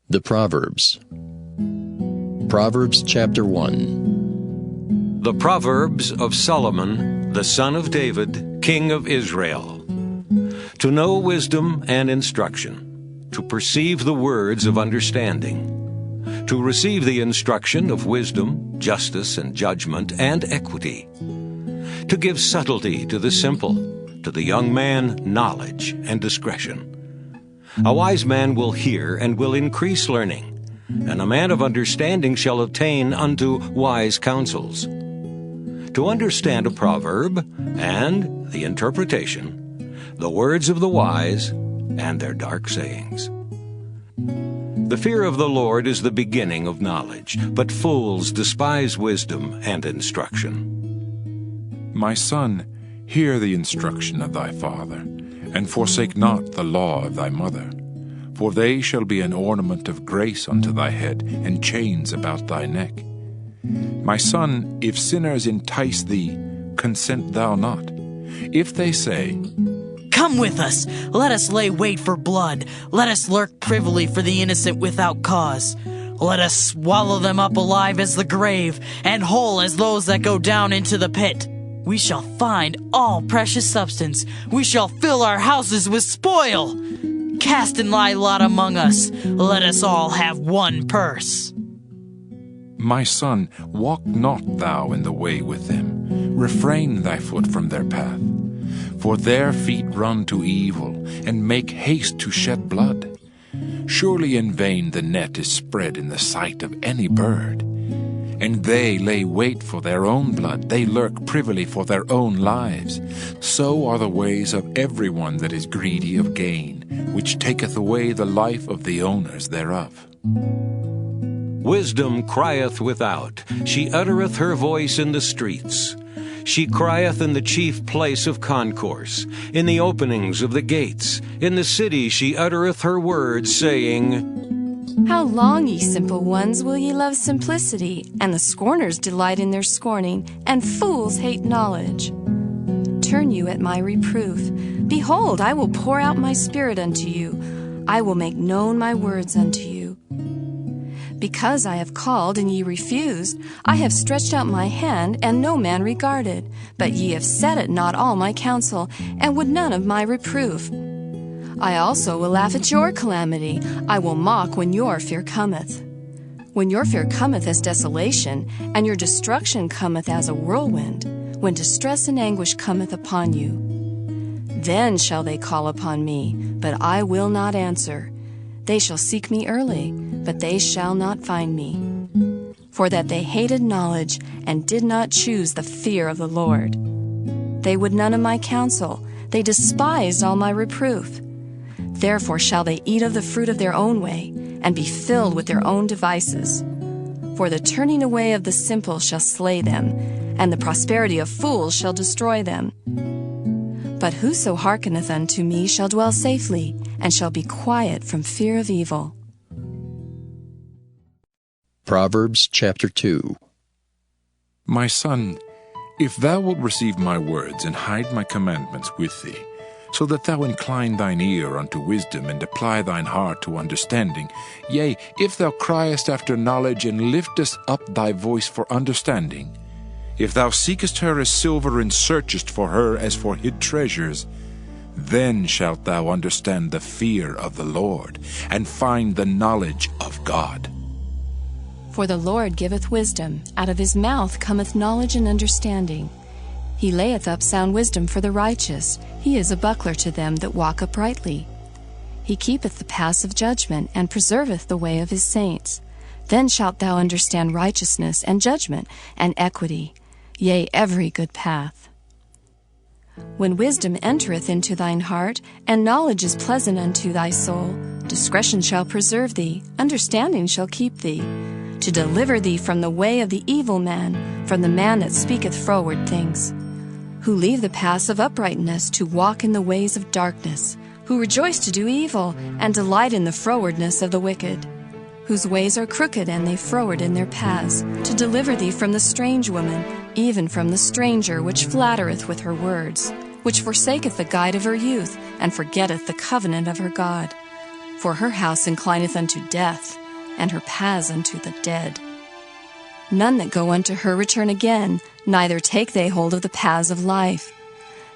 The Proverbs. Proverbs chapter 1. The Proverbs of Solomon, the son of David, king of Israel. To know wisdom and instruction, to perceive the words of understanding, to receive the instruction of wisdom, justice, and judgment, and equity, to give subtlety to the simple, to the young man knowledge and discretion. A wise man will hear and will increase learning, and a man of understanding shall attain unto wise counsels. To understand a proverb and the interpretation, the words of the wise and their dark sayings. The fear of the Lord is the beginning of knowledge, but fools despise wisdom and instruction. My son, hear the instruction of thy father, and forsake not the law of thy mother. For they shall be an ornament of grace unto thy head, and chains about thy neck. My son, if sinners entice thee, consent thou not. If they say, Come with us, let us lay wait for blood, let us lurk privily for the innocent without cause. Let us swallow them up alive as the grave, and whole as those that go down into the pit. We shall find all precious substance. We shall fill our houses with spoil. Cast in thy lot among us. Let us all have one purse. My son, walk not thou in the way with them. Refrain thy foot from their path. For their feet run to evil, and make haste to shed blood. Surely in vain the net is spread in the sight of any bird. And they lay wait for their own blood, they lurk privily for their own lives. So are the ways of every one that is greedy of gain, which taketh away the life of the owners thereof. Wisdom crieth without, she uttereth her voice in the streets. She crieth in the chief place of concourse, in the openings of the gates. In the city she uttereth her words, saying, How long, ye simple ones, will ye love simplicity? And the scorners delight in their scorning, and fools hate knowledge. Turn you at my reproof. Behold, I will pour out my spirit unto you. I will make known my words unto you. Because I have called, and ye refused, I have stretched out my hand, and no man regarded. But ye have set at naught all my counsel, and would none of my reproof. I also will laugh at your calamity. I will mock when your fear cometh. When your fear cometh as desolation, and your destruction cometh as a whirlwind, when distress and anguish cometh upon you. Then shall they call upon me, but I will not answer. They shall seek me early, but they shall not find me. For that they hated knowledge, and did not choose the fear of the Lord. They would none of my counsel, they despised all my reproof. Therefore shall they eat of the fruit of their own way, and be filled with their own devices. For the turning away of the simple shall slay them, and the prosperity of fools shall destroy them. But whoso hearkeneth unto me shall dwell safely, and shall be quiet from fear of evil. Proverbs chapter 2. My son, if thou wilt receive my words, and hide my commandments with thee, so that thou incline thine ear unto wisdom, and apply thine heart to understanding. Yea, if thou criest after knowledge, and liftest up thy voice for understanding. If thou seekest her as silver, and searchest for her as for hid treasures, then shalt thou understand the fear of the Lord, and find the knowledge of God. For the Lord giveth wisdom, out of his mouth cometh knowledge and understanding. He layeth up sound wisdom for the righteous. He is a buckler to them that walk uprightly. He keepeth the paths of judgment, and preserveth the way of his saints. Then shalt thou understand righteousness, and judgment, and equity, yea, every good path. When wisdom entereth into thine heart, and knowledge is pleasant unto thy soul, discretion shall preserve thee, understanding shall keep thee, to deliver thee from the way of the evil man, from the man that speaketh froward things. Who leave the paths of uprightness to walk in the ways of darkness, who rejoice to do evil, and delight in the frowardness of the wicked, whose ways are crooked, and they froward in their paths, to deliver thee from the strange woman, even from the stranger which flattereth with her words, which forsaketh the guide of her youth, and forgetteth the covenant of her God. For her house inclineth unto death, and her paths unto the dead. None that go unto her return again, neither take they hold of the paths of life.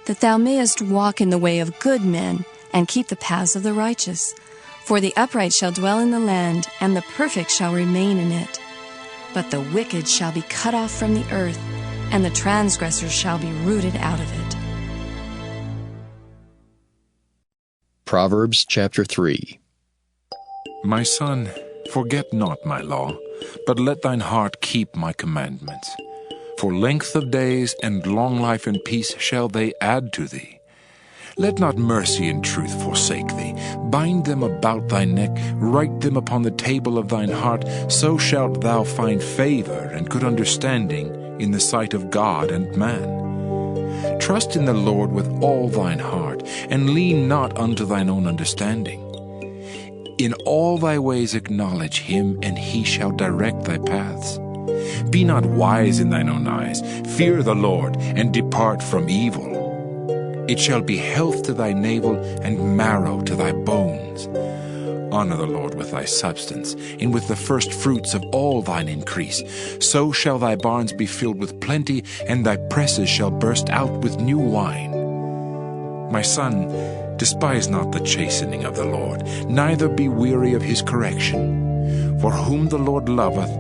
That thou mayest walk in the way of good men, and keep the paths of the righteous. For the upright shall dwell in the land, and the perfect shall remain in it. But the wicked shall be cut off from the earth, and the transgressors shall be rooted out of it. Proverbs chapter 3. My son, forget not my law, but let thine heart keep my commandments. For length of days and long life and peace shall they add to thee. Let not mercy and truth forsake thee. Bind them about thy neck, write them upon the table of thine heart, so shalt thou find favor and good understanding in the sight of God and man. Trust in the Lord with all thine heart, and lean not unto thine own understanding. In all thy ways acknowledge him, and he shall direct thy paths. Be not wise in thine own eyes. Fear the Lord, and depart from evil. It shall be health to thy navel, and marrow to thy bones. Honor the Lord with thy substance, and with the first fruits of all thine increase. So shall thy barns be filled with plenty, and thy presses shall burst out with new wine. My son, despise not the chastening of the Lord, neither be weary of his correction. For whom the Lord loveth,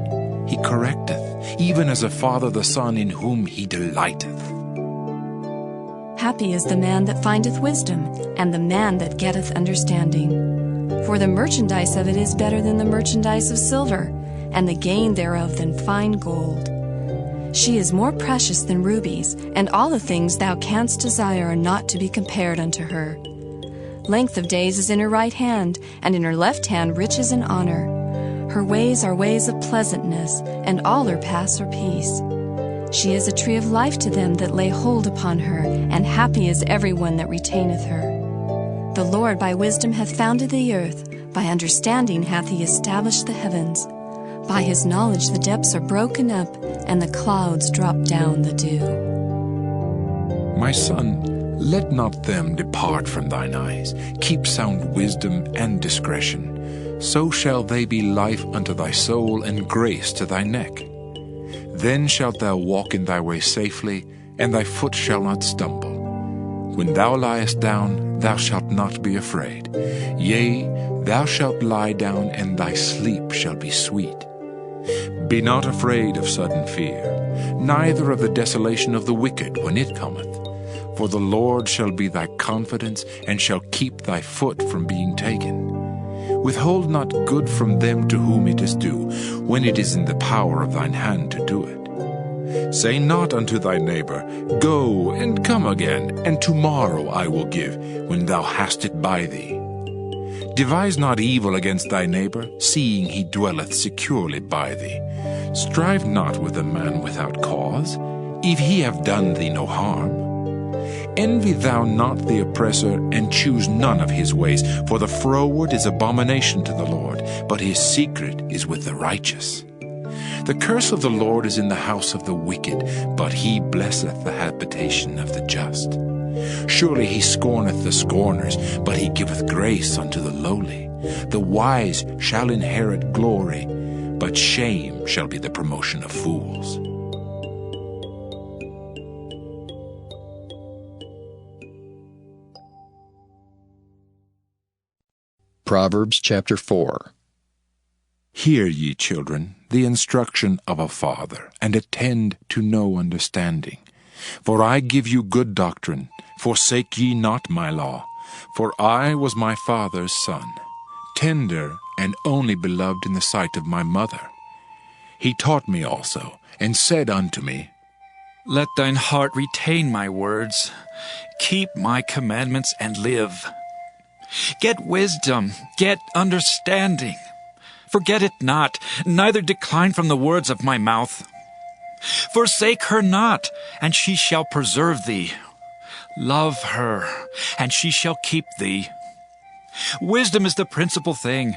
he correcteth, even as a father the son in whom he delighteth. Happy is the man that findeth wisdom, and the man that getteth understanding. For the merchandise of it is better than the merchandise of silver, and the gain thereof than fine gold. She is more precious than rubies, and all the things thou canst desire are not to be compared unto her. Length of days is in her right hand, and in her left hand riches and honor. Her ways are ways of pleasantness, and all her paths are peace. She is a tree of life to them that lay hold upon her, and happy is every one that retaineth her. The Lord by wisdom hath founded the earth, by understanding hath he established the heavens. By his knowledge the depths are broken up, and the clouds drop down the dew. My son, let not them depart from thine eyes. Keep sound wisdom and discretion. So shall they be life unto thy soul, and grace to thy neck. Then shalt thou walk in thy way safely, and thy foot shall not stumble. When thou liest down, thou shalt not be afraid. Yea, thou shalt lie down, and thy sleep shall be sweet. Be not afraid of sudden fear, neither of the desolation of the wicked when it cometh. For the Lord shall be thy confidence, and shall keep thy foot from being taken. Withhold not good from them to whom it is due, when it is in the power of thine hand to do it. Say not unto thy neighbor, Go and come again, and tomorrow I will give, when thou hast it by thee. Devise not evil against thy neighbor, seeing he dwelleth securely by thee. Strive not with a man without cause, if he have done thee no harm. Envy thou not the oppressor, and choose none of his ways, for the froward is abomination to the Lord, but his secret is with the righteous. The curse of the Lord is in the house of the wicked, but he blesseth the habitation of the just. Surely he scorneth the scorners, but he giveth grace unto the lowly. The wise shall inherit glory, but shame shall be the promotion of fools. Proverbs chapter 4. Hear, ye children, the instruction of a father, and attend to no understanding. For I give you good doctrine, forsake ye not my law. For I was my father's son, tender and only beloved in the sight of my mother. He taught me also, and said unto me, Let thine heart retain my words. Keep my commandments and live. Get wisdom, get understanding. Forget it not, neither decline from the words of my mouth. Forsake her not, and she shall preserve thee. Love her, and she shall keep thee. Wisdom is the principal thing.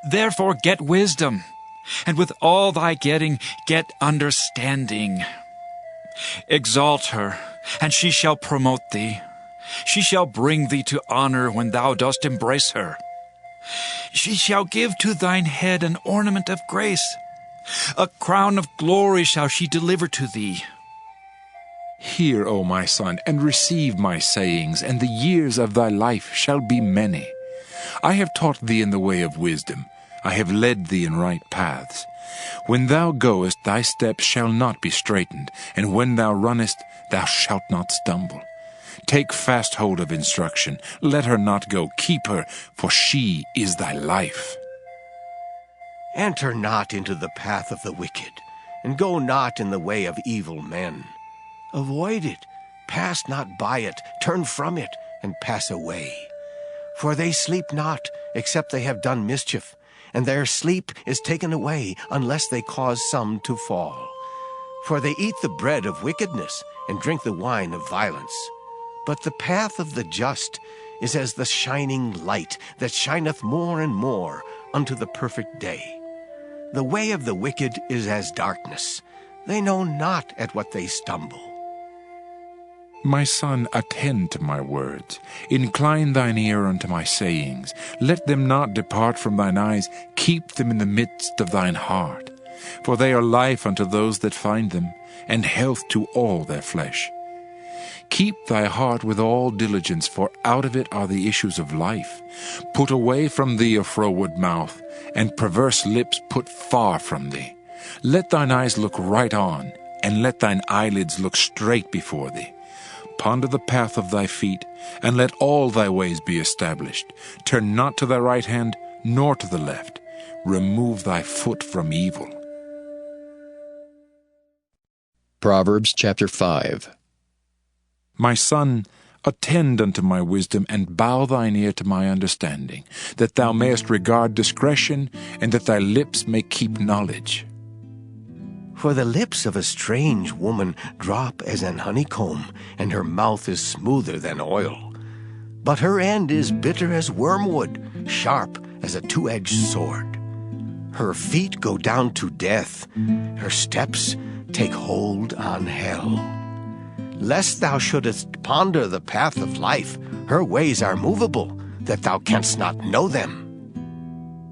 Therefore get wisdom, and with all thy getting, get understanding. Exalt her, and she shall promote thee. She shall bring thee to honor when thou dost embrace her. She shall give to thine head an ornament of grace. A crown of glory shall she deliver to thee. Hear, O my son, and receive my sayings, and the years of thy life shall be many. I have taught thee in the way of wisdom. I have led thee in right paths. When thou goest, thy steps shall not be straitened, and when thou runnest, thou shalt not stumble. Take fast hold of instruction. Let her not go. Keep her, for she is thy life. Enter not into the path of the wicked, and go not in the way of evil men. Avoid it, pass not by it, turn from it, and pass away. For they sleep not, except they have done mischief, and their sleep is taken away, unless they cause some to fall. For they eat the bread of wickedness, and drink the wine of violence. But the path of the just is as the shining light that shineth more and more unto the perfect day. The way of the wicked is as darkness. They know not at what they stumble. My son, attend to my words. Incline thine ear unto my sayings. Let them not depart from thine eyes. Keep them in the midst of thine heart. For they are life unto those that find them, and health to all their flesh. Keep thy heart with all diligence, for out of it are the issues of life. Put away from thee a froward mouth, and perverse lips put far from thee. Let thine eyes look right on, and let thine eyelids look straight before thee. Ponder the path of thy feet, and let all thy ways be established. Turn not to thy right hand, nor to the left. Remove thy foot from evil. Proverbs chapter 5. My son, attend unto my wisdom, and bow thine ear to my understanding, that thou mayest regard discretion, and that thy lips may keep knowledge. For the lips of a strange woman drop as an honeycomb, and her mouth is smoother than oil. But her end is bitter as wormwood, sharp as a two-edged sword. Her feet go down to death, her steps take hold on hell. Lest thou shouldest ponder the path of life, her ways are movable, that thou canst not know them.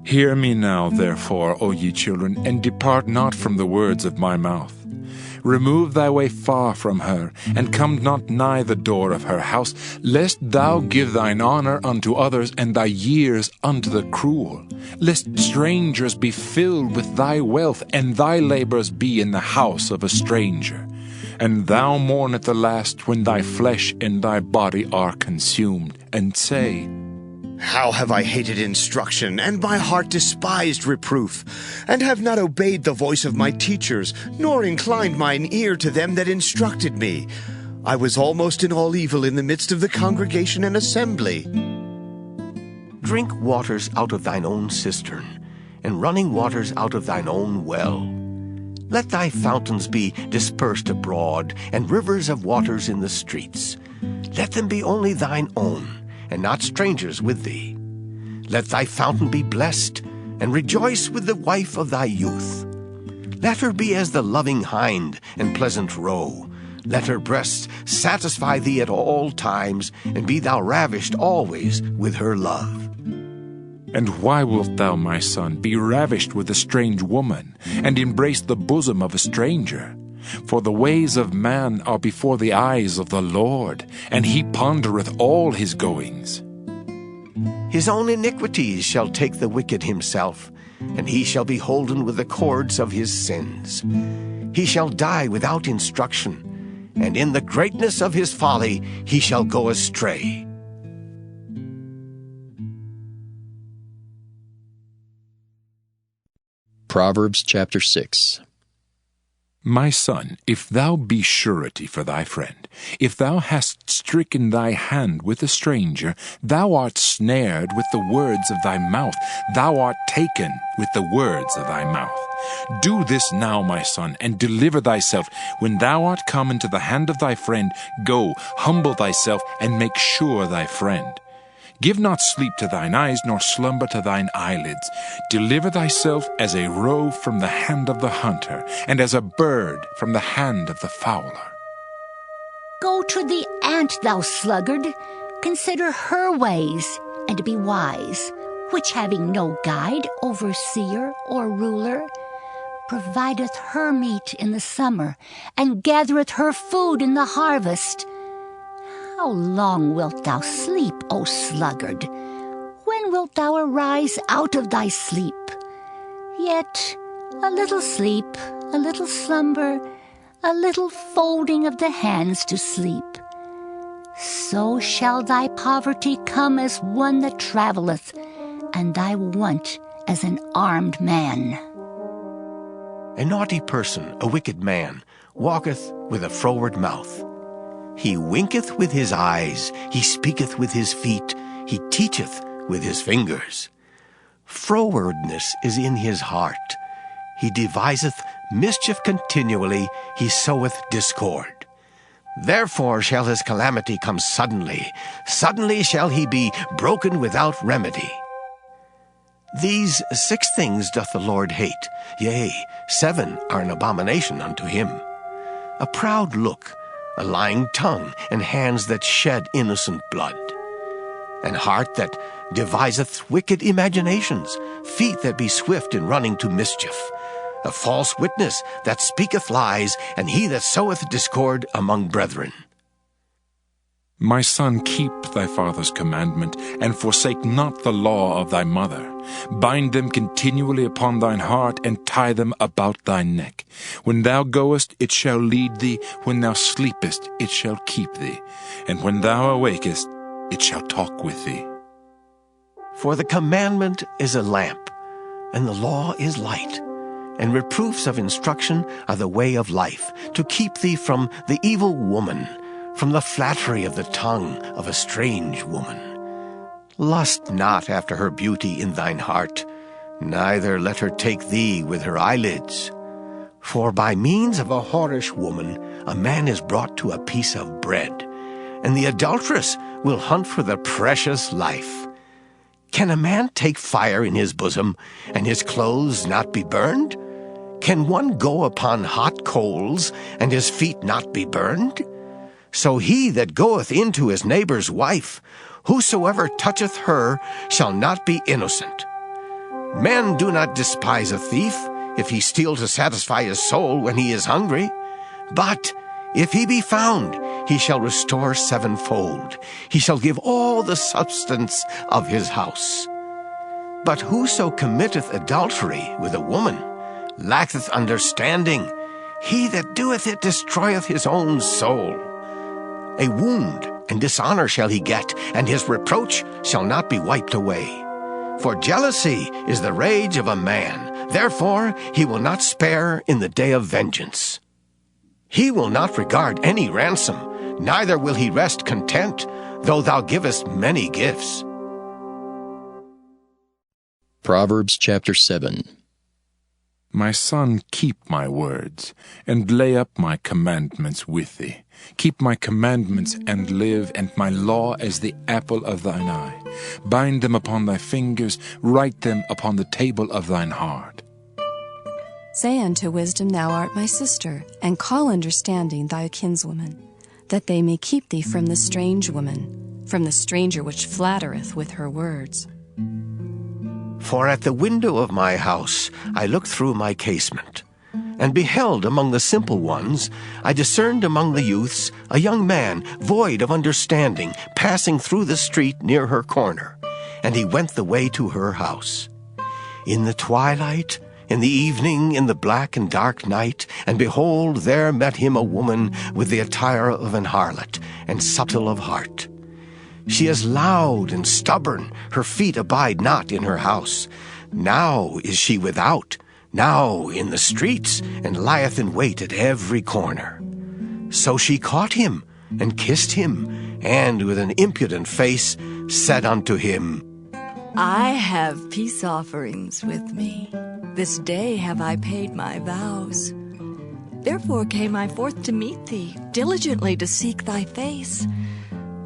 Hear me now, therefore, O ye children, and depart not from the words of my mouth. Remove thy way far from her, and come not nigh the door of her house, lest thou give thine honor unto others, and thy years unto the cruel. Lest strangers be filled with thy wealth, and thy labors be in the house of a stranger. And thou mourn at the last, when thy flesh and thy body are consumed, and say, How have I hated instruction, and my heart despised reproof, and have not obeyed the voice of my teachers, nor inclined mine ear to them that instructed me. I was almost in all evil in the midst of the congregation and assembly. Drink waters out of thine own cistern, and running waters out of thine own well. Let thy fountains be dispersed abroad, and rivers of waters in the streets. Let them be only thine own, and not strangers with thee. Let thy fountain be blessed, and rejoice with the wife of thy youth. Let her be as the loving hind and pleasant roe. Let her breasts satisfy thee at all times, and be thou ravished always with her love. And why wilt thou, my son, be ravished with a strange woman, and embrace the bosom of a stranger? For the ways of man are before the eyes of the Lord, and he pondereth all his goings. His own iniquities shall take the wicked himself, and he shall be holden with the cords of his sins. He shall die without instruction, and in the greatness of his folly he shall go astray. Proverbs chapter 6. My son, if thou be surety for thy friend, if thou hast stricken thy hand with a stranger, thou art snared with the words of thy mouth, thou art taken with the words of thy mouth. Do this now, my son, and deliver thyself. When thou art come into the hand of thy friend, go, humble thyself, and make sure thy friend. Give not sleep to thine eyes, nor slumber to thine eyelids. Deliver thyself as a roe from the hand of the hunter, and as a bird from the hand of the fowler. Go to the ant, thou sluggard. Consider her ways, and be wise. which having no guide, overseer, or ruler, provideth her meat in the summer, and gathereth her food in the harvest. How long wilt thou sleep, O sluggard? When wilt thou arise out of thy sleep? Yet a little sleep, a little slumber, a little folding of the hands to sleep. So shall thy poverty come as one that travelleth, and thy want as an armed man. A naughty person, a wicked man, walketh with a froward mouth. He winketh with his eyes, he speaketh with his feet, he teacheth with his fingers. Frowardness is in his heart. He deviseth mischief continually, he soweth discord. Therefore shall his calamity come suddenly. Suddenly shall he be broken without remedy. These 6 things doth the Lord hate, yea, 7 are an abomination unto him: a proud look, a lying tongue, and hands that shed innocent blood, an heart that deviseth wicked imaginations, feet that be swift in running to mischief, a false witness that speaketh lies, and he that soweth discord among brethren. My son, keep thy father's commandment, and forsake not the law of thy mother. Bind them continually upon thine heart, and tie them about thy neck. When thou goest, it shall lead thee. When thou sleepest, it shall keep thee. And when thou awakest, it shall talk with thee. For the commandment is a lamp, and the law is light, and reproofs of instruction are the way of life, to keep thee from the evil woman, from the flattery of the tongue of a strange woman. Lust not after her beauty in thine heart, neither let her take thee with her eyelids. For by means of a whorish woman a man is brought to a piece of bread, and the adulteress will hunt for the precious life. Can a man take fire in his bosom, and his clothes not be burned? Can one go upon hot coals, and his feet not be burned? So he that goeth into his neighbor's wife, whosoever toucheth her shall not be innocent. Men do not despise a thief, if he steal to satisfy his soul when he is hungry. But if he be found, he shall restore 7-fold. He shall give all the substance of his house. But whoso committeth adultery with a woman lacketh understanding. He that doeth it destroyeth his own soul. A wound and dishonor shall he get, and his reproach shall not be wiped away. For jealousy is the rage of a man, therefore he will not spare in the day of vengeance. He will not regard any ransom, neither will he rest content, though thou givest many gifts. Proverbs chapter 7. My son, keep my words, and lay up my commandments with thee. Keep my commandments and live, and my law as the apple of thine eye. Bind them upon thy fingers, write them upon the table of thine heart. Say unto wisdom, Thou art my sister, and call understanding thy kinswoman, that they may keep thee from the strange woman, from the stranger which flattereth with her words. For at the window of my house I looked through my casement, and beheld among the simple ones, I discerned among the youths a young man void of understanding, passing through the street near her corner, and he went the way to her house. In the twilight, in the evening, in the black and dark night, and behold, there met him a woman with the attire of an harlot, and subtle of heart. She is loud and stubborn, her feet abide not in her house. Now is she without, now in the streets, and lieth in wait at every corner. So she caught him, and kissed him, and with an impudent face said unto him, I have peace offerings with me. This day have I paid my vows. Therefore came I forth to meet thee, diligently to seek thy face.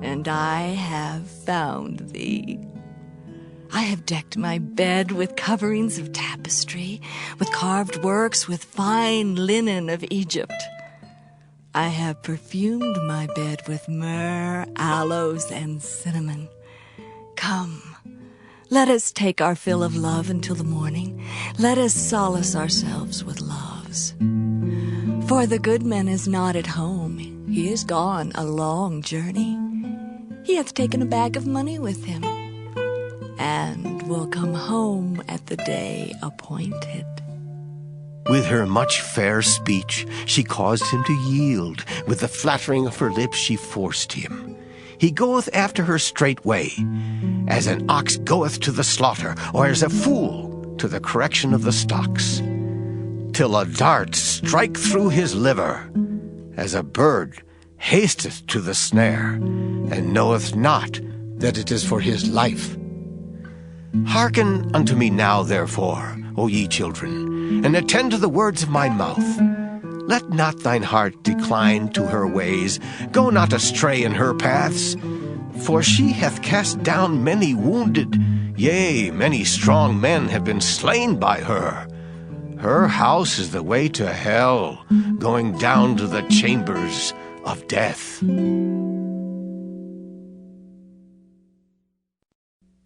And I have found thee. I have decked my bed with coverings of tapestry, with carved works, with fine linen of Egypt. I have perfumed my bed with myrrh, aloes, and cinnamon. Come, Let us take our fill of love until the morning. Let us solace ourselves with loves. For the good man is not at home. He is gone a long journey. He hath taken a bag of money with him, and will come home at the day appointed. With her much fair speech she caused him to yield. With the flattering of her lips she forced him. He goeth after her straightway, as an ox goeth to the slaughter, or as a fool to the correction of the stocks, till a dart strike through his liver, as a bird hasteth to the snare, and knoweth not that it is for his life. Hearken unto me now, therefore, O ye children, and attend to the words of my mouth. Let not thine heart decline to her ways. Go not astray in her paths. For she hath cast down many wounded. Yea, many strong men have been slain by her. Her house is the way to hell, going down to the chambers of death.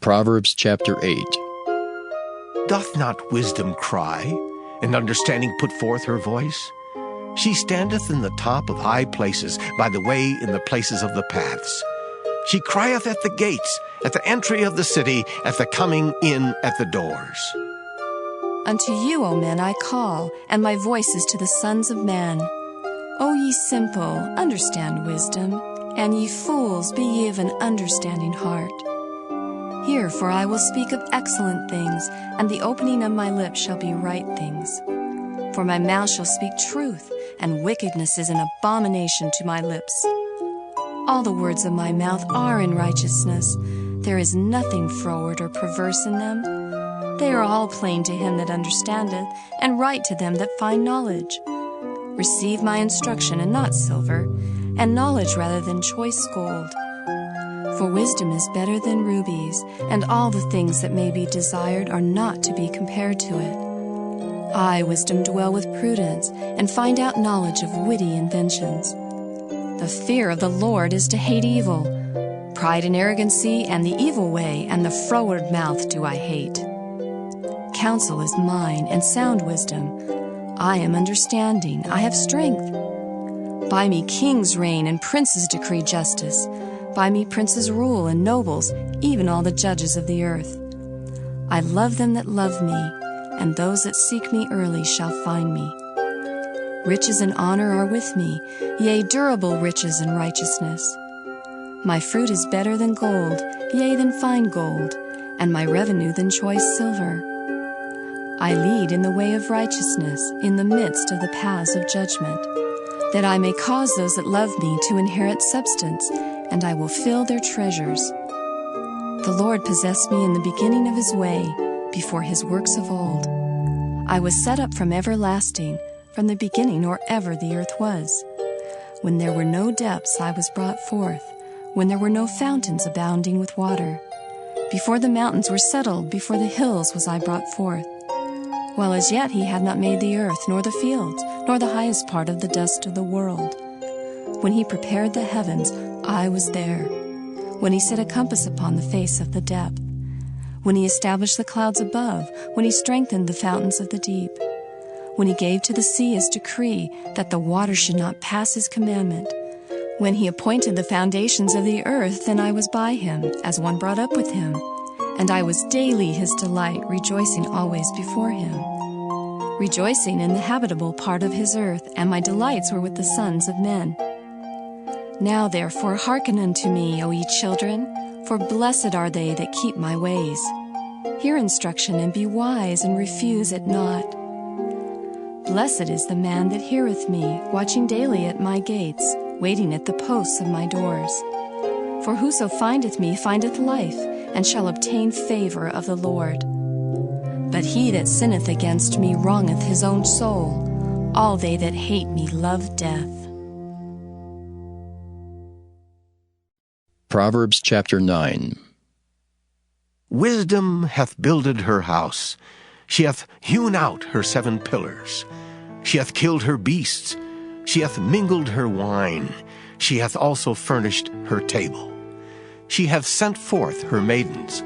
Proverbs chapter 8. Doth not wisdom cry, and understanding put forth her voice? She standeth in the top of high places, by the way in the places of the paths. She crieth at the gates, at the entry of the city, at the coming in at the doors. Unto you, O men, I call, and my voice is to the sons of men. O ye simple, understand wisdom, and ye fools, be ye of an understanding heart. Hear, for I will speak of excellent things, and the opening of my lips shall be right things. For my mouth shall speak truth, and wickedness is an abomination to my lips. All the words of my mouth are in righteousness. There is nothing froward or perverse in them. They are all plain to him that understandeth, and right to them that find knowledge. Receive my instruction, and not silver, and knowledge rather than choice gold. For wisdom is better than rubies, and all the things that may be desired are not to be compared to it. I, wisdom, dwell with prudence, and find out knowledge of witty inventions. The fear of the Lord is to hate evil. Pride and arrogancy, and the evil way, and the froward mouth do I hate. Counsel is mine, and sound wisdom. I am understanding, I have strength. By me kings reign, and princes decree justice. By me princes rule, and nobles, even all the judges of the earth. I love them that love me, and those that seek me early shall find me. Riches and honor are with me, yea, durable riches and righteousness. My fruit is better than gold, yea, than fine gold, and my revenue than choice silver. I lead in the way of righteousness, in the midst of the paths of judgment, that I may cause those that love me to inherit substance, and I will fill their treasures. The Lord possessed me in the beginning of his way, before his works of old. I was set up from everlasting, from the beginning or ever the earth was. When there were no depths, I was brought forth, when there were no fountains abounding with water. Before the mountains were settled, before the hills was I brought forth. While as yet he had not made the earth, nor the fields, nor the highest part of the dust of the world. When he prepared the heavens, I was there. When he set a compass upon the face of the depth. When he established the clouds above, when he strengthened the fountains of the deep. When he gave to the sea his decree, that the water should not pass his commandment. When he appointed the foundations of the earth, then I was by him, as one brought up with him. And I was daily his delight, rejoicing always before him. Rejoicing in the habitable part of his earth, and my delights were with the sons of men. Now therefore hearken unto me, O ye children, for blessed are they that keep my ways. Hear instruction, and be wise, and refuse it not. Blessed is the man that heareth me, watching daily at my gates, waiting at the posts of my doors. For whoso findeth me findeth life, and shall obtain favor of the Lord. But he that sinneth against me wrongeth his own soul. All they that hate me love death. Proverbs chapter 9. Wisdom hath builded her house. She hath hewn out her 7 pillars. She hath killed her beasts. She hath mingled her wine. She hath also furnished her table. She hath sent forth her maidens.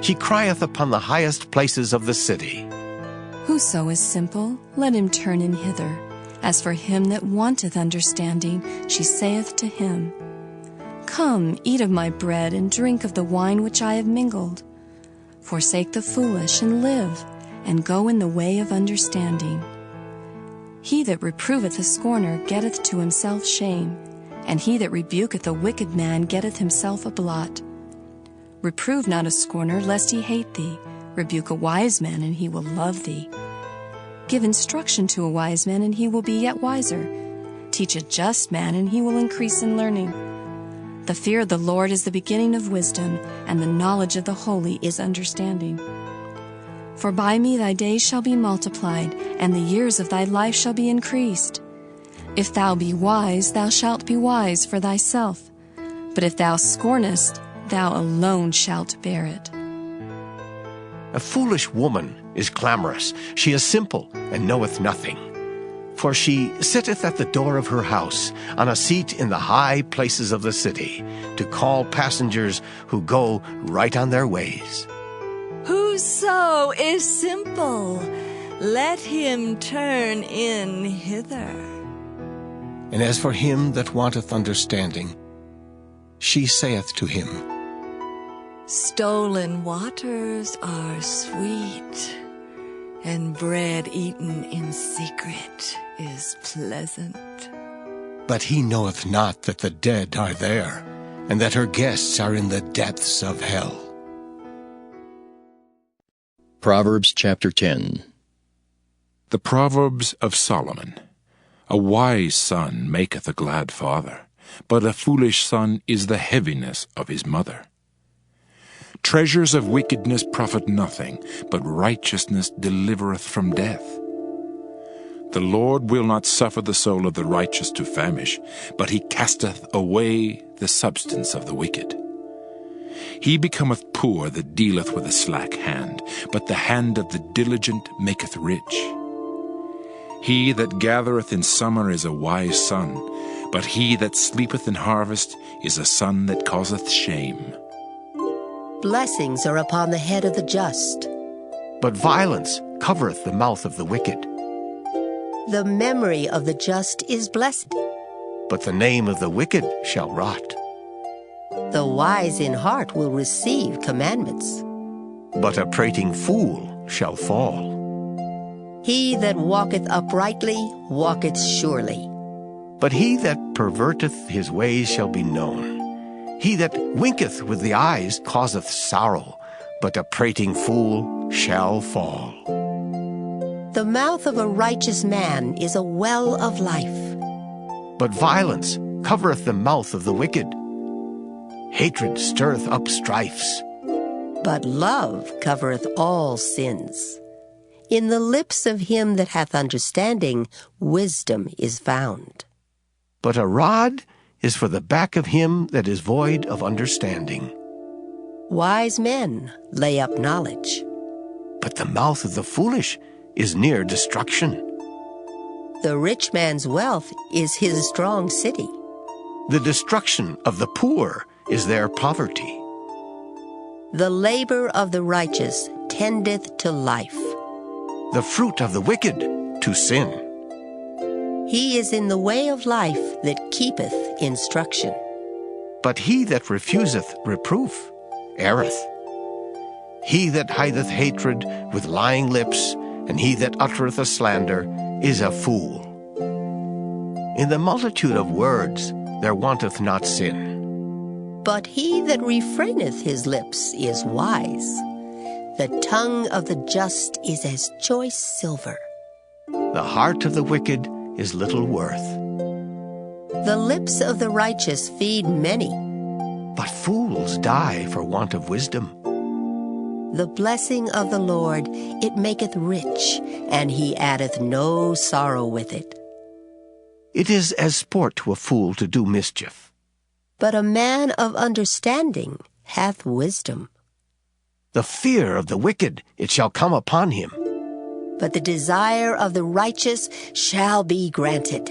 She crieth upon the highest places of the city. Whoso is simple, let him turn in hither. As for him that wanteth understanding, she saith to him, Come, eat of my bread, and drink of the wine which I have mingled. Forsake the foolish, and live, and go in the way of understanding. He that reproveth a scorner getteth to himself shame, and he that rebuketh a wicked man getteth himself a blot. Reprove not a scorner, lest he hate thee. Rebuke a wise man, and he will love thee. Give instruction to a wise man, and he will be yet wiser. Teach a just man, and he will increase in learning. The fear of the Lord is the beginning of wisdom, and the knowledge of the holy is understanding. For by me thy days shall be multiplied, and the years of thy life shall be increased. If thou be wise, thou shalt be wise for thyself. But if thou scornest, thou alone shalt bear it. A foolish woman is clamorous. She is simple, and knoweth nothing. For she sitteth at the door of her house, on a seat in the high places of the city, to call passengers who go right on their ways. Whoso is simple, let him turn in hither. And as for him that wanteth understanding, she saith to him, Stolen waters are sweet, and bread eaten in secret is pleasant. But he knoweth not that the dead are there, and that her guests are in the depths of hell. Proverbs chapter 10. The Proverbs of Solomon. A wise son maketh a glad father, but a foolish son is the heaviness of his mother. Treasures of wickedness profit nothing, but righteousness delivereth from death. The Lord will not suffer the soul of the righteous to famish, but he casteth away the substance of the wicked. He becometh poor that dealeth with a slack hand, but the hand of the diligent maketh rich. He that gathereth in summer is a wise son, but he that sleepeth in harvest is a son that causeth shame. Blessings are upon the head of the just, But violence covereth the mouth of the wicked. the memory of the just is blessed. But the name of the wicked shall rot. The wise in heart will receive commandments. But a prating fool shall fall. He that walketh uprightly walketh surely. But he that perverteth his ways shall be known. He that winketh with the eyes causeth sorrow, but a prating fool shall fall. The mouth of a righteous man is a well of life. But violence covereth the mouth of the wicked. Hatred stirreth up strifes. But love covereth all sins. In the lips of him that hath understanding, wisdom is found. But a rod is for the back of him that is void of understanding. Wise men lay up knowledge. But the mouth of the foolish is near destruction. The rich man's wealth is his strong city. The destruction of the poor is their poverty. The labor of the righteous tendeth to life. The fruit of the wicked to sin. He is in the way of life that keepeth instruction. But he that refuseth reproof erreth. He that hideth hatred with lying lips, and he that uttereth a slander, is a fool. In the multitude of words there wanteth not sin. But he that refraineth his lips is wise. The tongue of the just is as choice silver. The heart of the wicked is little worth. The lips of the righteous feed many. But fools die for want of wisdom. The blessing of the Lord, it maketh rich, and he addeth no sorrow with it. It is as sport to a fool to do mischief. But a man of understanding hath wisdom. The fear of the wicked, it shall come upon him. But the desire of the righteous shall be granted.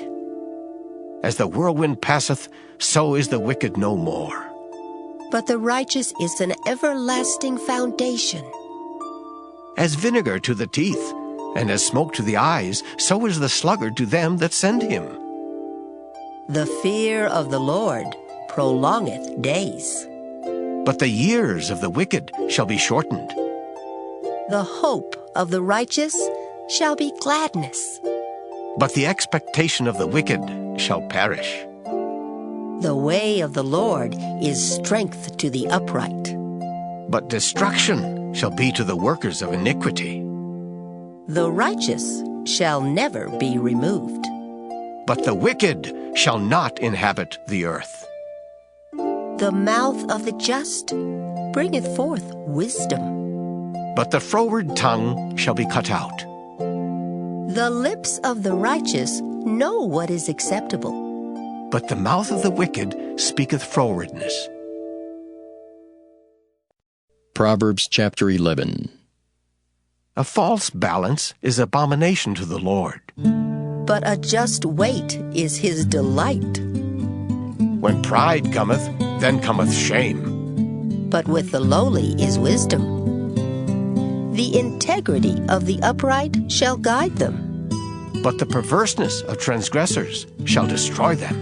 As the whirlwind passeth, so is the wicked no more. but the righteous is an everlasting foundation. As vinegar to the teeth, and as smoke to the eyes, so is the sluggard to them that send him. The fear of the Lord prolongeth days, but the years of the wicked shall be shortened. the hope of the righteous shall be gladness, but the expectation of the wicked shall perish. the way of the Lord is strength to the upright, But destruction shall be to the workers of iniquity. the righteous shall never be removed. But the wicked shall not inhabit the earth. The mouth of the just bringeth forth wisdom, But the froward tongue shall be cut out. the lips of the righteous know what is acceptable, But the mouth of the wicked speaketh frowardness. Proverbs chapter 11. A false balance is abomination to the Lord. but a just weight is his delight. When pride cometh, then cometh shame. But with the lowly is wisdom. The integrity of the upright shall guide them, But the perverseness of transgressors shall destroy them.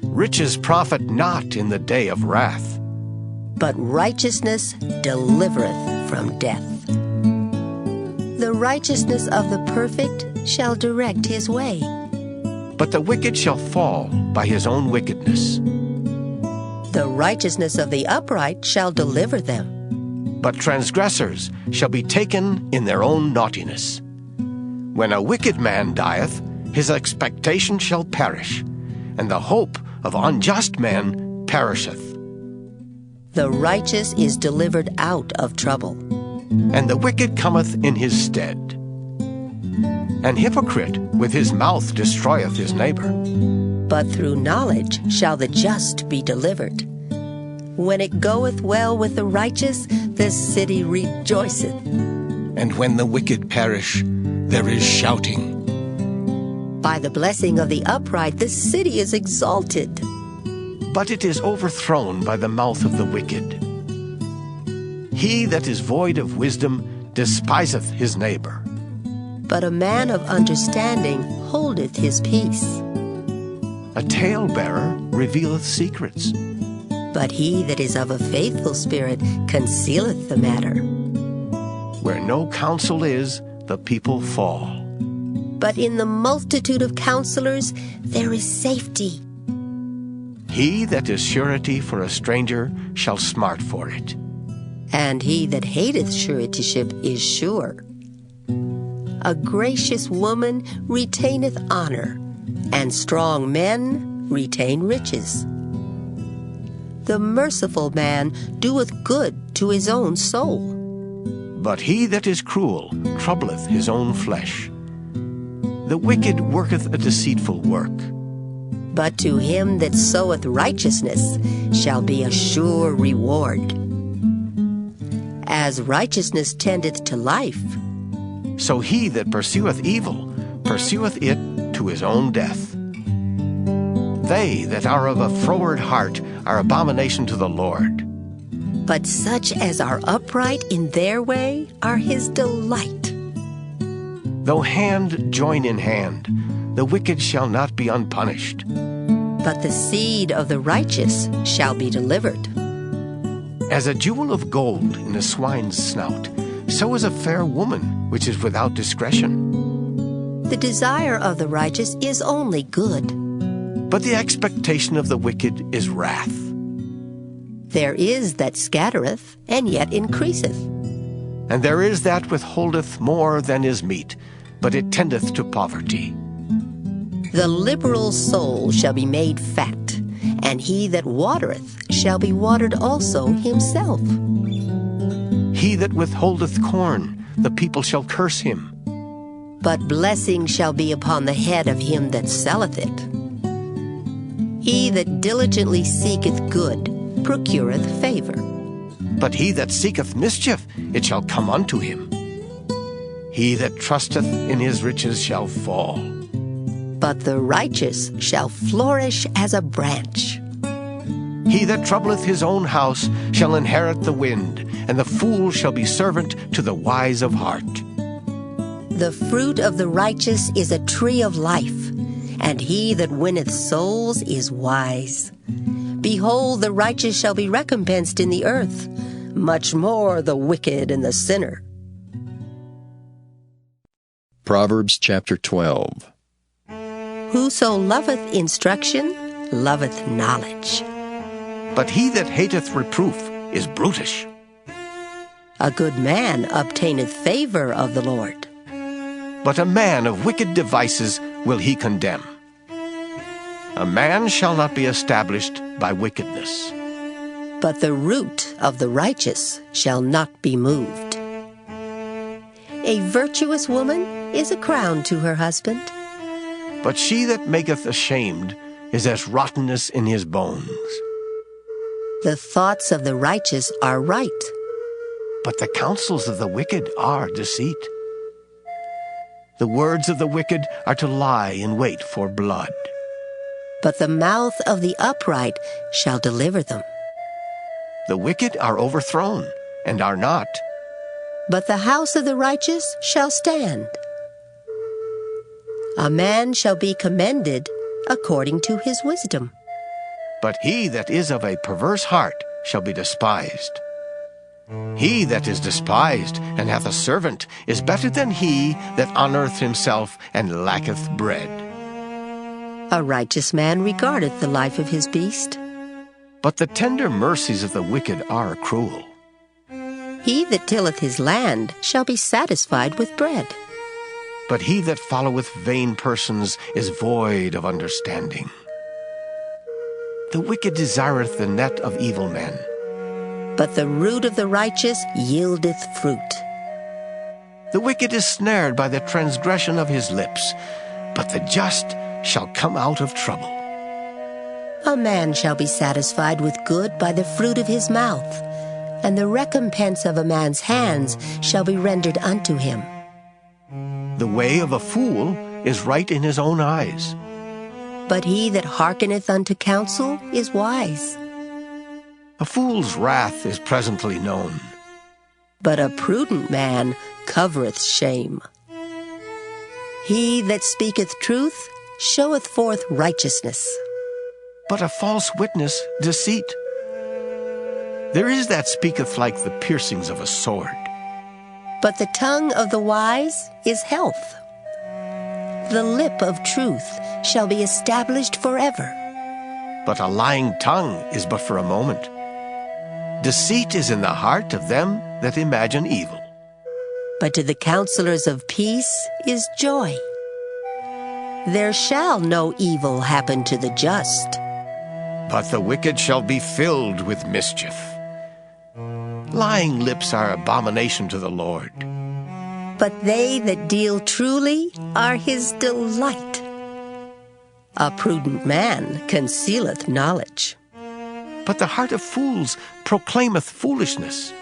Riches profit not in the day of wrath, but righteousness delivereth from death. The righteousness of the perfect shall direct his way, but the wicked shall fall by his own wickedness. the righteousness of the upright shall deliver them. But transgressors shall be taken in their own naughtiness. When a wicked man dieth, his expectation shall perish, and the hope of unjust men perisheth. The righteous is delivered out of trouble, And the wicked cometh in his stead. An hypocrite with his mouth destroyeth his neighbor. but through knowledge shall the just be delivered. When it goeth well with the righteous, the city rejoiceth. And when the wicked perish, there is shouting. By the blessing of the upright, the city is exalted. But it is overthrown by the mouth of the wicked. He that is void of wisdom despiseth his neighbor. But a man of understanding holdeth his peace. A talebearer revealeth secrets. But he that is of a faithful spirit concealeth the matter. Where no counsel is, the people fall. But in the multitude of counselors there is safety. He that is surety for a stranger shall smart for it. And he that hateth suretyship is sure. A gracious woman retaineth honor, and strong men retain riches. The merciful man doeth good to his own soul, But he that is cruel troubleth his own flesh. The wicked worketh a deceitful work. but to him that soweth righteousness shall be a sure reward. As righteousness tendeth to life, So he that pursueth evil pursueth it to his own death. They that are of a froward heart are abomination to the Lord. but such as are upright in their way are his delight. Though hand join in hand, the wicked shall not be unpunished. But the seed of the righteous shall be delivered. As a jewel of gold in a swine's snout, so is a fair woman which is without discretion. The desire of the righteous is only good. But the expectation of the wicked is wrath. There is that scattereth, and yet increaseth. And there is that withholdeth more than is meet, but it tendeth to poverty. The liberal soul shall be made fat, and he that watereth shall be watered also himself. He that withholdeth corn, the people shall curse him. But blessing shall be upon the head of him that selleth it. He that diligently seeketh good procureth favor. But he that seeketh mischief, it shall come unto him. He that trusteth in his riches shall fall. But the righteous shall flourish as a branch. He that troubleth his own house shall inherit the wind, and the fool shall be servant to the wise of heart. The fruit of the righteous is a tree of life, and he that winneth souls is wise. Behold, the righteous shall be recompensed in the earth, much more the wicked and the sinner. Proverbs chapter 12. Whoso loveth instruction loveth knowledge. But he that hateth reproof is brutish. A good man obtaineth favor of the Lord. But a man of wicked devices will he condemn. A man shall not be established by wickedness. But the root of the righteous shall not be moved. A virtuous woman is a crown to her husband. But she that maketh ashamed is as rottenness in his bones. The thoughts of the righteous are right, but the counsels of the wicked are deceit. The words of the wicked are to lie in wait for blood. but the mouth of the upright shall deliver them. The wicked are overthrown, and are not. But the house of the righteous shall stand. A man shall be commended according to his wisdom. But he that is of a perverse heart shall be despised. He that is despised and hath a servant is better than he that honoureth himself and lacketh bread. A righteous man regardeth the life of his beast. But the tender mercies of the wicked are cruel. He that tilleth his land shall be satisfied with bread. But he that followeth vain persons is void of understanding. The wicked desireth the net of evil men. But the root of the righteous yieldeth fruit. The wicked is snared by the transgression of his lips, but the just shall come out of trouble. A man shall be satisfied with good by the fruit of his mouth, and the recompense of a man's hands shall be rendered unto him. The way of a fool is right in his own eyes. But he that hearkeneth unto counsel is wise. A fool's wrath is presently known. But a prudent man covereth shame. He that speaketh truth showeth forth righteousness. But a false witness deceit. There is that speaketh like the piercings of a sword. But the tongue of the wise is health. The lip of truth shall be established forever. But a lying tongue is but for a moment. Deceit is in the heart of them that imagine evil. But to the counselors of peace is joy. There shall no evil happen to the just. But the wicked shall be filled with mischief. Lying lips are abomination to the Lord. But they that deal truly are his delight. A prudent man concealeth knowledge. But the heart of fools proclaimeth foolishness.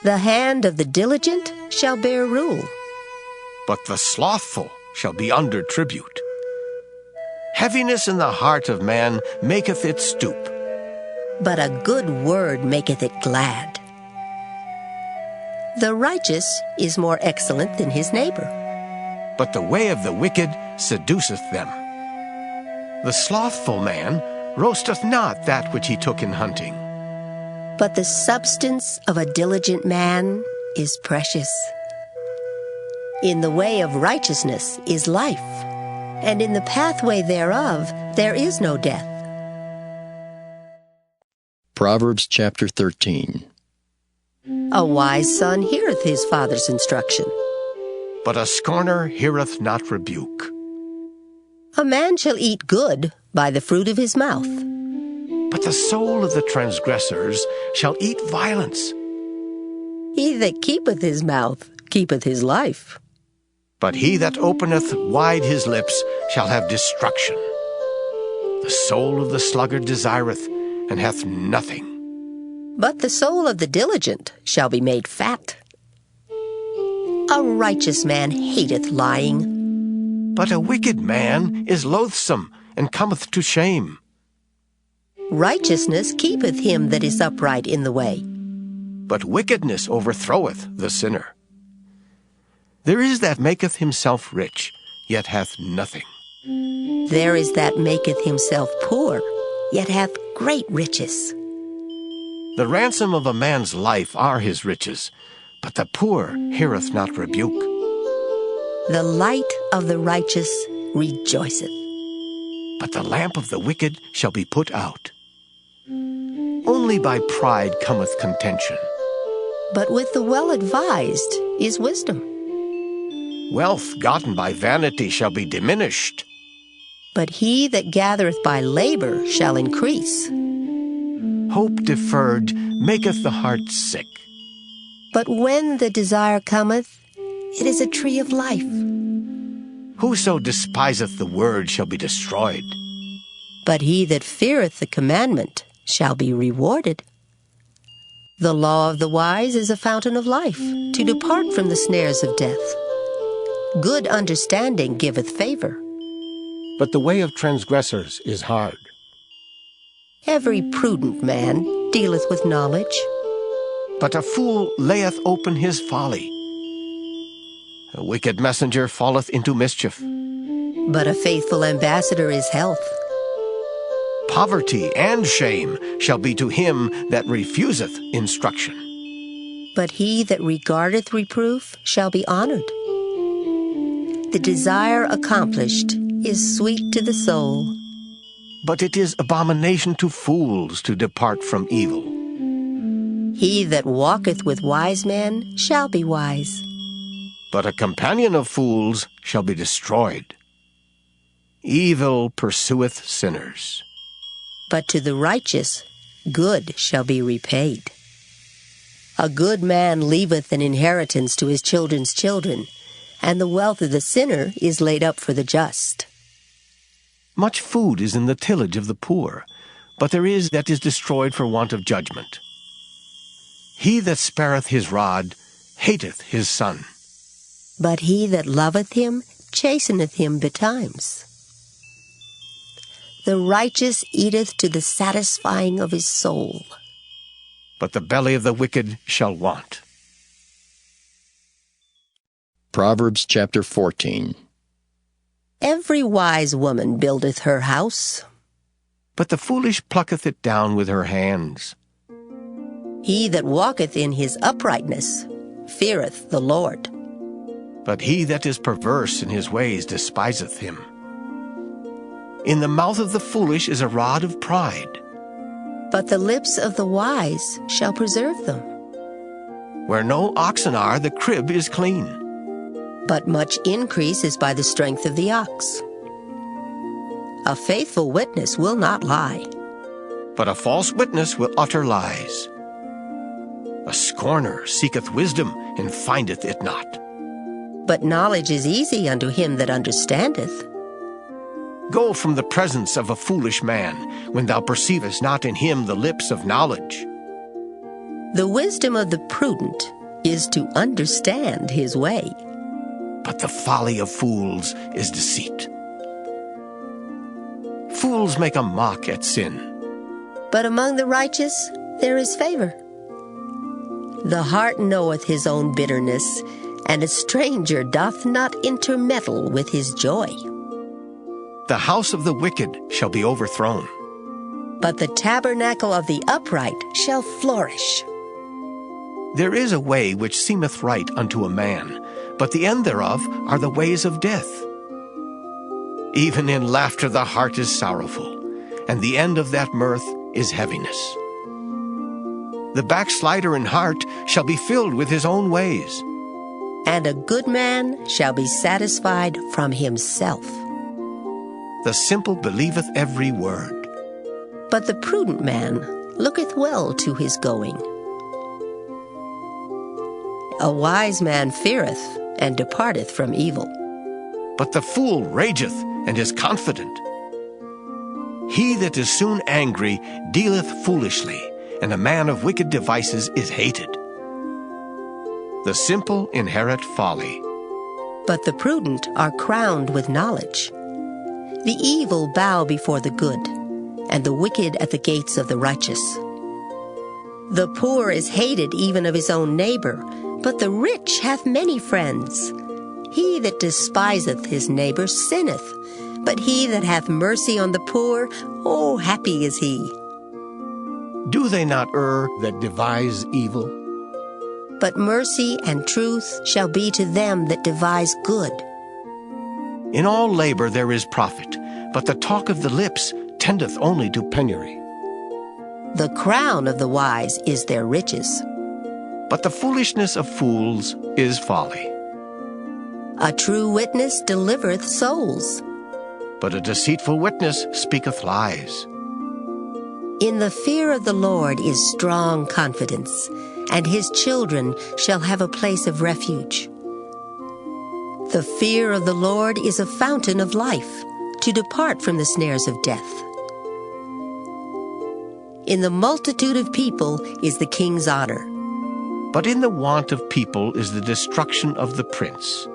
The hand of the diligent shall bear rule. But the slothful shall be under tribute. Heaviness in the heart of man maketh it stoop. But a good word maketh it glad. The righteous is more excellent than his neighbor. But the way of the wicked seduceth them. The slothful man roasteth not that which he took in hunting. But the substance of a diligent man is precious. In the way of righteousness is life, and in the pathway thereof there is no death. Proverbs chapter 13. A wise son heareth his father's instruction. But a scorner heareth not rebuke. A man shall eat good by the fruit of his mouth. But the soul of the transgressors shall eat violence. He that keepeth his mouth keepeth his life. But he that openeth wide his lips shall have destruction. The soul of the sluggard desireth, and hath nothing. But the soul of the diligent shall be made fat. A righteous man hateth lying. But a wicked man is loathsome, and cometh to shame. Righteousness keepeth him that is upright in the way. But wickedness overthroweth the sinner. There is that maketh himself rich, yet hath nothing. There is that maketh himself poor, yet hath great riches. The ransom of a man's life are his riches, but the poor heareth not rebuke. The light of the righteous rejoiceth, but the lamp of the wicked shall be put out. Only by pride cometh contention, but with the well-advised is wisdom. Wealth gotten by vanity shall be diminished, but he that gathereth by labor shall increase. Hope deferred maketh the heart sick, but when the desire cometh, it is a tree of life. Whoso despiseth the word shall be destroyed, but he that feareth the commandment shall be rewarded. The law of the wise is a fountain of life, to depart from the snares of death. Good understanding giveth favor, but the way of transgressors is hard. Every prudent man dealeth with knowledge, but a fool layeth open his folly. A wicked messenger falleth into mischief, but a faithful ambassador is health. Poverty and shame shall be to him that refuseth instruction, but he that regardeth reproof shall be honored. The desire accomplished is sweet to the soul, but it is abomination to fools to depart from evil. He that walketh with wise men shall be wise, but a companion of fools shall be destroyed. Evil pursueth sinners, but to the righteous good shall be repaid. A good man leaveth an inheritance to his children's children, and the wealth of the sinner is laid up for the just. Much food is in the tillage of the poor, but there is that is destroyed for want of judgment. He that spareth his rod hateth his son, but he that loveth him chasteneth him betimes. The righteous eateth to the satisfying of his soul, but the belly of the wicked shall want. Proverbs chapter 14. Every wise woman buildeth her house, but the foolish plucketh it down with her hands. He that walketh in his uprightness feareth the Lord, but he that is perverse in his ways despiseth him. In the mouth of the foolish is a rod of pride, but the lips of the wise shall preserve them. Where no oxen are, the crib is clean, but much increase is by the strength of the ox. A faithful witness will not lie, but a false witness will utter lies. A scorner seeketh wisdom, and findeth it not, but knowledge is easy unto him that understandeth. Go from the presence of a foolish man, when thou perceivest not in him the lips of knowledge. The wisdom of the prudent is to understand his way, but the folly of fools is deceit. Fools make a mock at sin, but among the righteous there is favor. The heart knoweth his own bitterness, and a stranger doth not intermeddle with his joy. The house of the wicked shall be overthrown, but the tabernacle of the upright shall flourish. There is a way which seemeth right unto a man, but the end thereof are the ways of death. Even in laughter the heart is sorrowful, and the end of that mirth is heaviness. The backslider in heart shall be filled with his own ways, and a good man shall be satisfied from himself. The simple believeth every word, but the prudent man looketh well to his going. A wise man feareth and departeth from evil, but the fool rageth and is confident. He that is soon angry dealeth foolishly, and a man of wicked devices is hated. The simple inherit folly, but the prudent are crowned with knowledge. The evil bow before the good, and the wicked at the gates of the righteous. The poor is hated even of his own neighbor, but the rich hath many friends. He that despiseth his neighbor sinneth, but he that hath mercy on the poor, oh, happy is he. Do they not err that devise evil? But mercy and truth shall be to them that devise good. In all labor there is profit, but the talk of the lips tendeth only to penury. The crown of the wise is their riches. But the foolishness of fools is folly. A true witness delivereth souls. But a deceitful witness speaketh lies. In the fear of the Lord is strong confidence, and his children shall have a place of refuge. The fear of the Lord is a fountain of life, to depart from the snares of death. In the multitude of people is the king's honor, but in the want of people is the destruction of the prince.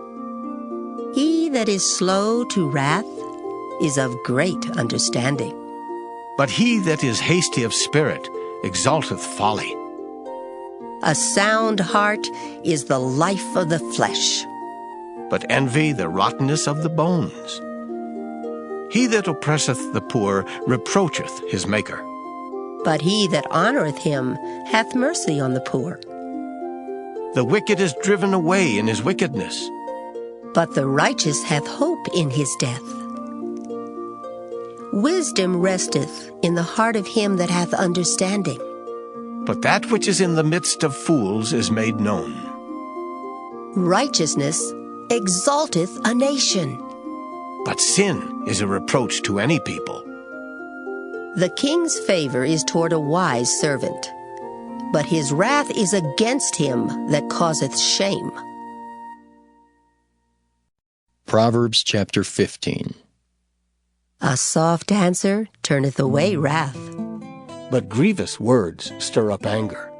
He that is slow to wrath is of great understanding. But he that is hasty of spirit exalteth folly. A sound heart is the life of the flesh, but envy the rottenness of the bones. He that oppresseth the poor reproacheth his Maker. But he that honoreth him hath mercy on the poor. The wicked is driven away in his wickedness, but the righteous hath hope in his death. Wisdom resteth in the heart of him that hath understanding, but that which is in the midst of fools is made known. Righteousness exalteth a nation, but sin is a reproach to any people. The king's favor is toward a wise servant, but his wrath is against him that causeth shame. Proverbs chapter 15. A soft answer turneth away wrath, but grievous words stir up anger.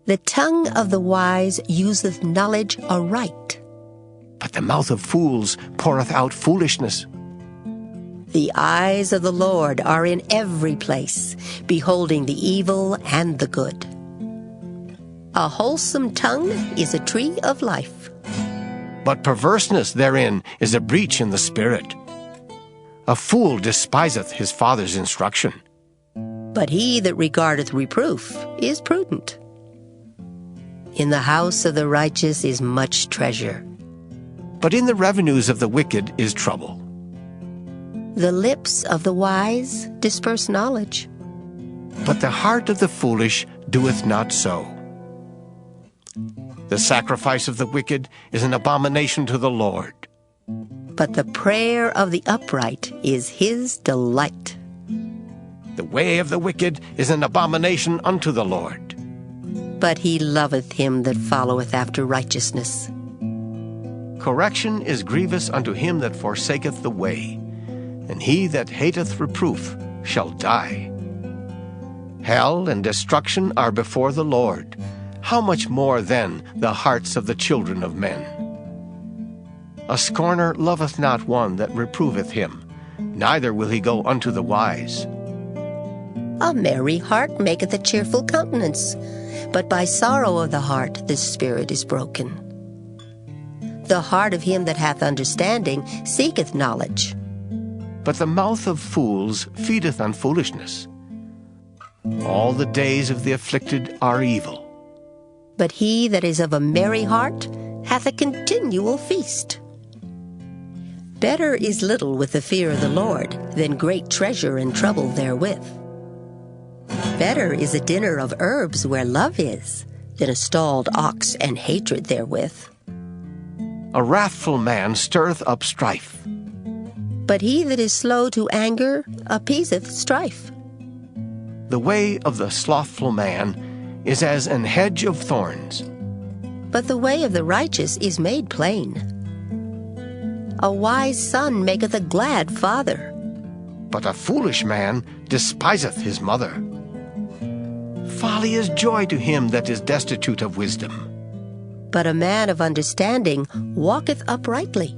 The tongue of the wise useth knowledge aright, but the mouth of fools poureth out foolishness. The eyes of the Lord are in every place, beholding the evil and the good. A wholesome tongue is a tree of life, but perverseness therein is a breach in the spirit. A fool despiseth his father's instruction, but he that regardeth reproof is prudent. In the house of the righteous is much treasure, but in the revenues of the wicked is trouble. The lips of the wise disperse knowledge, but the heart of the foolish doeth not so. The sacrifice of the wicked is an abomination to the Lord, but the prayer of the upright is his delight. The way of the wicked is an abomination unto the Lord, but he loveth him that followeth after righteousness. Correction is grievous unto him that forsaketh the way, and he that hateth reproof shall die. Hell and destruction are before the Lord. How much more then the hearts of the children of men? A scorner loveth not one that reproveth him, neither will he go unto the wise. A merry heart maketh a cheerful countenance, but by sorrow of the heart the spirit is broken. The heart of him that hath understanding seeketh knowledge, but the mouth of fools feedeth on foolishness. All the days of the afflicted are evil, but he that is of a merry heart hath a continual feast. Better is little with the fear of the Lord than great treasure and trouble therewith. Better is a dinner of herbs where love is than a stalled ox and hatred therewith. A wrathful man stirreth up strife, but he that is slow to anger appeaseth strife. The way of the slothful man is as an hedge of thorns, but the way of the righteous is made plain. A wise son maketh a glad father, but a foolish man despiseth his mother. Folly is joy to him that is destitute of wisdom, but a man of understanding walketh uprightly.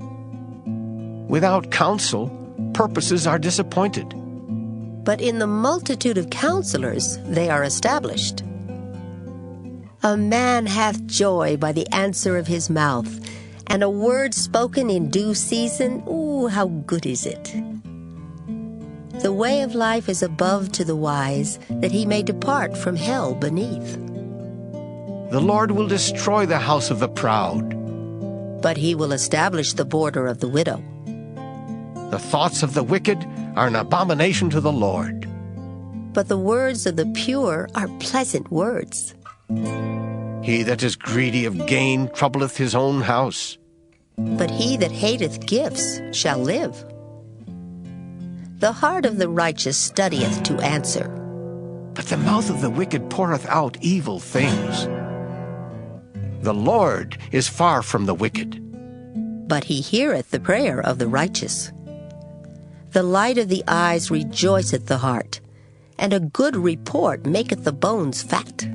Without counsel, purposes are disappointed, but in the multitude of counselors they are established. A man hath joy by the answer of his mouth, and a word spoken in due season, ooh, how good is it! The way of life is above to the wise, that he may depart from hell beneath. The Lord will destroy the house of the proud, but he will establish the border of the widow. The thoughts of the wicked are an abomination to the Lord, but the words of the pure are pleasant words. He that is greedy of gain troubleth his own house, but he that hateth gifts shall live. The heart of the righteous studieth to answer, but the mouth of the wicked poureth out evil things. The Lord is far from the wicked, but he heareth the prayer of the righteous. The light of the eyes rejoiceth the heart, and a good report maketh the bones fat.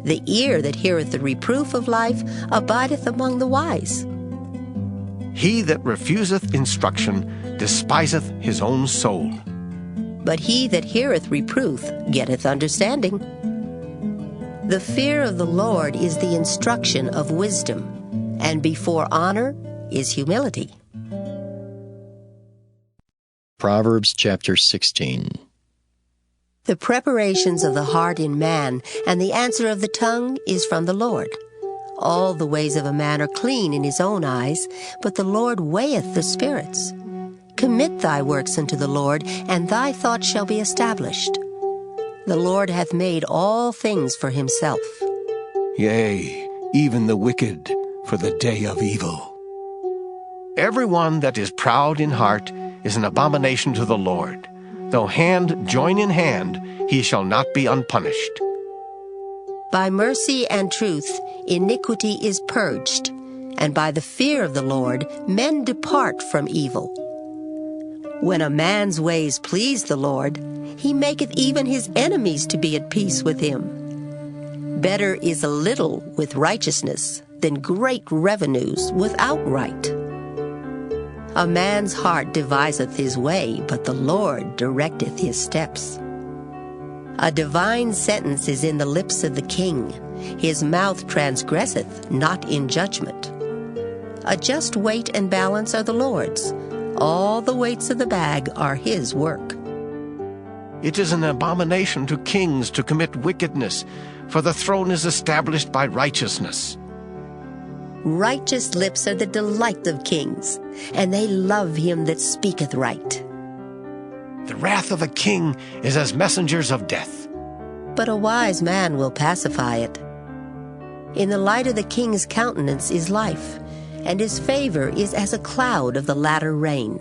The ear that heareth the reproof of life abideth among the wise. He that refuseth instruction despiseth his own soul, but he that heareth reproof getteth understanding. The fear of the Lord is the instruction of wisdom, and before honor is humility. Proverbs chapter 16. The preparations of the heart in man, and the answer of the tongue is from the Lord. All the ways of a man are clean in his own eyes, but the Lord weigheth the spirits. Commit thy works unto the Lord, and thy thoughts shall be established. The Lord hath made all things for himself. Yea, even the wicked for the day of evil. Every one that is proud in heart is an abomination to the Lord. Though hand join in hand, he shall not be unpunished. By mercy and truth iniquity is purged, and by the fear of the Lord men depart from evil. When a man's ways please the Lord, he maketh even his enemies to be at peace with him. Better is a little with righteousness than great revenues without right. A man's heart deviseth his way, but the Lord directeth his steps. A divine sentence is in the lips of the king. His mouth transgresseth not in judgment. A just weight and balance are the Lord's. All the weights of the bag are his work. It is an abomination to kings to commit wickedness, for the throne is established by righteousness. Righteous lips are the delight of kings, and they love him that speaketh right. The wrath of a king is as messengers of death, but a wise man will pacify it. In the light of the king's countenance is life, and his favor is as a cloud of the latter rain.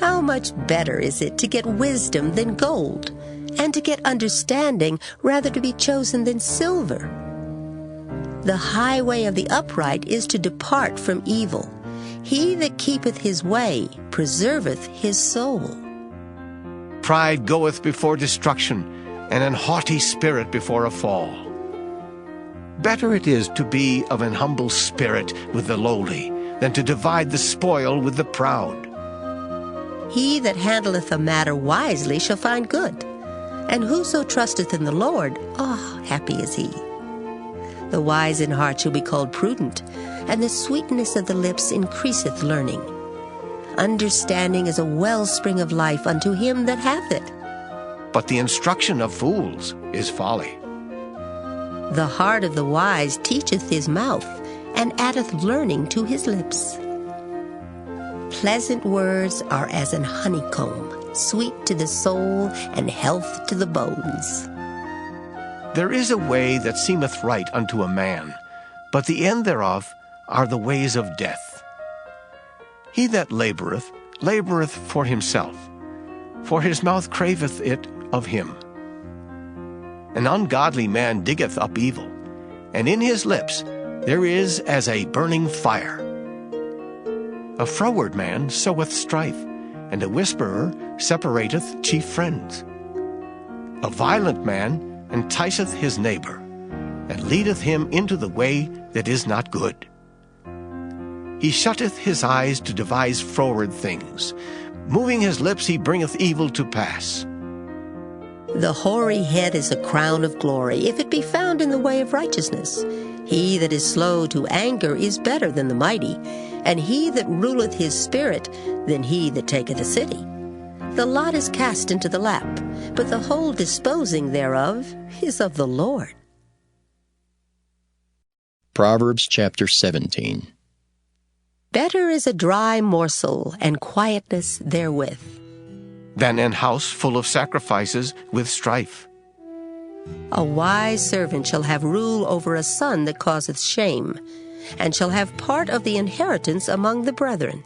How much better is it to get wisdom than gold, and to get understanding rather to be chosen than silver? The highway of the upright is to depart from evil. He that keepeth his way preserveth his soul. Pride goeth before destruction, and an haughty spirit before a fall. Better it is to be of an humble spirit with the lowly, than to divide the spoil with the proud. He that handleth a matter wisely shall find good, and whoso trusteth in the Lord, happy is he. The wise in heart shall be called prudent, and the sweetness of the lips increaseth learning. Understanding is a wellspring of life unto him that hath it. But the instruction of fools is folly. The heart of the wise teacheth his mouth, and addeth learning to his lips. Pleasant words are as an honeycomb, sweet to the soul, and health to the bones. There is a way that seemeth right unto a man, but the end thereof are the ways of death. He that laboureth, laboureth for himself, for his mouth craveth it of him. An ungodly man diggeth up evil, and in his lips there is as a burning fire. A froward man soweth strife, and a whisperer separateth chief friends. A violent man enticeth his neighbor, and leadeth him into the way that is not good. He shutteth his eyes to devise froward things. Moving his lips he bringeth evil to pass. The hoary head is a crown of glory, if it be found in the way of righteousness. He that is slow to anger is better than the mighty, and he that ruleth his spirit than he that taketh a city. The lot is cast into the lap, but the whole disposing thereof is of the Lord. Proverbs chapter 17. Better is a dry morsel, and quietness therewith, than an house full of sacrifices with strife. A wise servant shall have rule over a son that causeth shame, and shall have part of the inheritance among the brethren.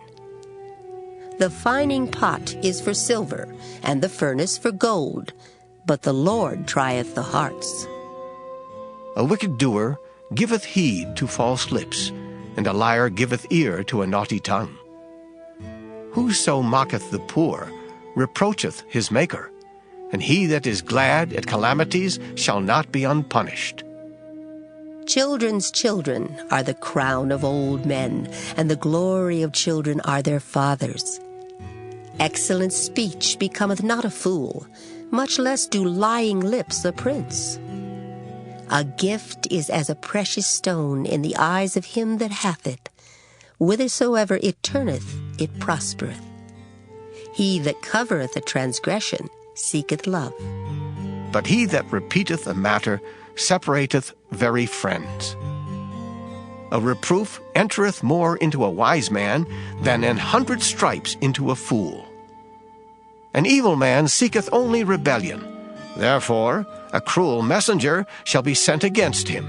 The fining pot is for silver, and the furnace for gold, but the Lord trieth the hearts. A wicked doer giveth heed to false lips, and a liar giveth ear to a naughty tongue. Whoso mocketh the poor reproacheth his Maker, and he that is glad at calamities shall not be unpunished. Children's children are the crown of old men, and the glory of children are their fathers. Excellent speech becometh not a fool, much less do lying lips a prince. A gift is as a precious stone in the eyes of him that hath it. Whithersoever it turneth, it prospereth. He that covereth a transgression seeketh love. But he that repeateth a matter separateth very friends. A reproof entereth more into a wise man than 100 stripes into a fool. An evil man seeketh only rebellion. Therefore a cruel messenger shall be sent against him.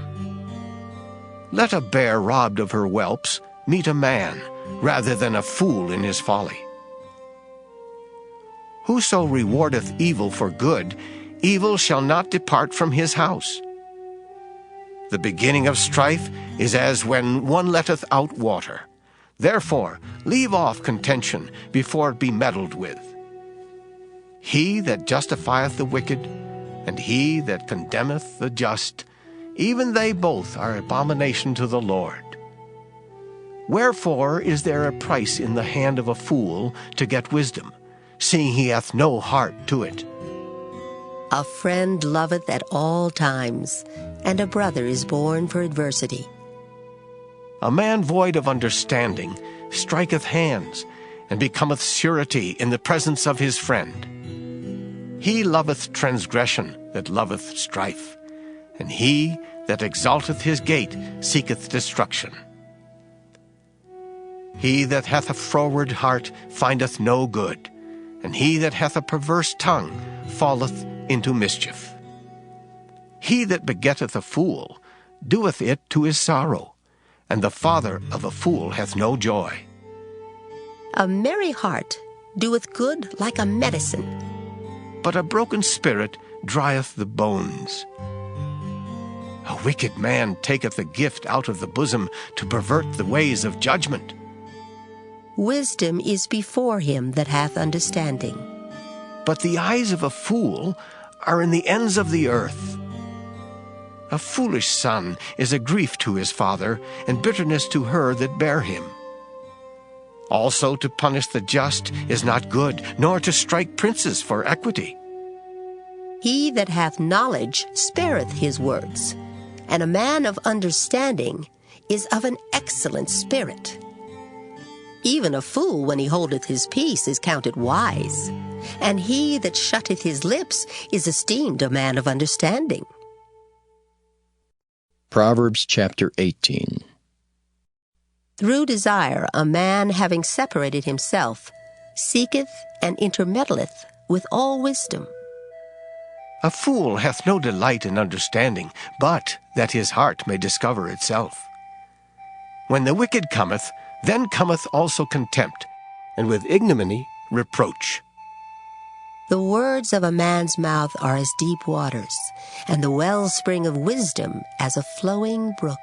Let a bear robbed of her whelps meet a man, rather than a fool in his folly. Whoso rewardeth evil for good, evil shall not depart from his house. The beginning of strife is as when one letteth out water. Therefore leave off contention before it be meddled with. He that justifieth the wicked, and he that condemneth the just, even they both are abomination to the Lord. Wherefore is there a price in the hand of a fool to get wisdom, seeing he hath no heart to it? A friend loveth at all times, and a brother is born for adversity. A man void of understanding striketh hands, and becometh surety in the presence of his friend. He loveth transgression that loveth strife, and he that exalteth his gate seeketh destruction. He that hath a froward heart findeth no good, and he that hath a perverse tongue falleth into mischief. He that begetteth a fool doeth it to his sorrow, and the father of a fool hath no joy. A merry heart doeth good like a medicine, but a broken spirit drieth the bones. A wicked man taketh a gift out of the bosom to pervert the ways of judgment. Wisdom is before him that hath understanding, but the eyes of a fool are in the ends of the earth. A foolish son is a grief to his father, and bitterness to her that bare him. Also to punish the just is not good, nor to strike princes for equity. He that hath knowledge spareth his words, and a man of understanding is of an excellent spirit. Even a fool, when he holdeth his peace, is counted wise, and he that shutteth his lips is esteemed a man of understanding. Proverbs chapter 18. Through desire a man, having separated himself, seeketh and intermeddleth with all wisdom. A fool hath no delight in understanding, but that his heart may discover itself. When the wicked cometh, then cometh also contempt, and with ignominy reproach. The words of a man's mouth are as deep waters, and the wellspring of wisdom as a flowing brook.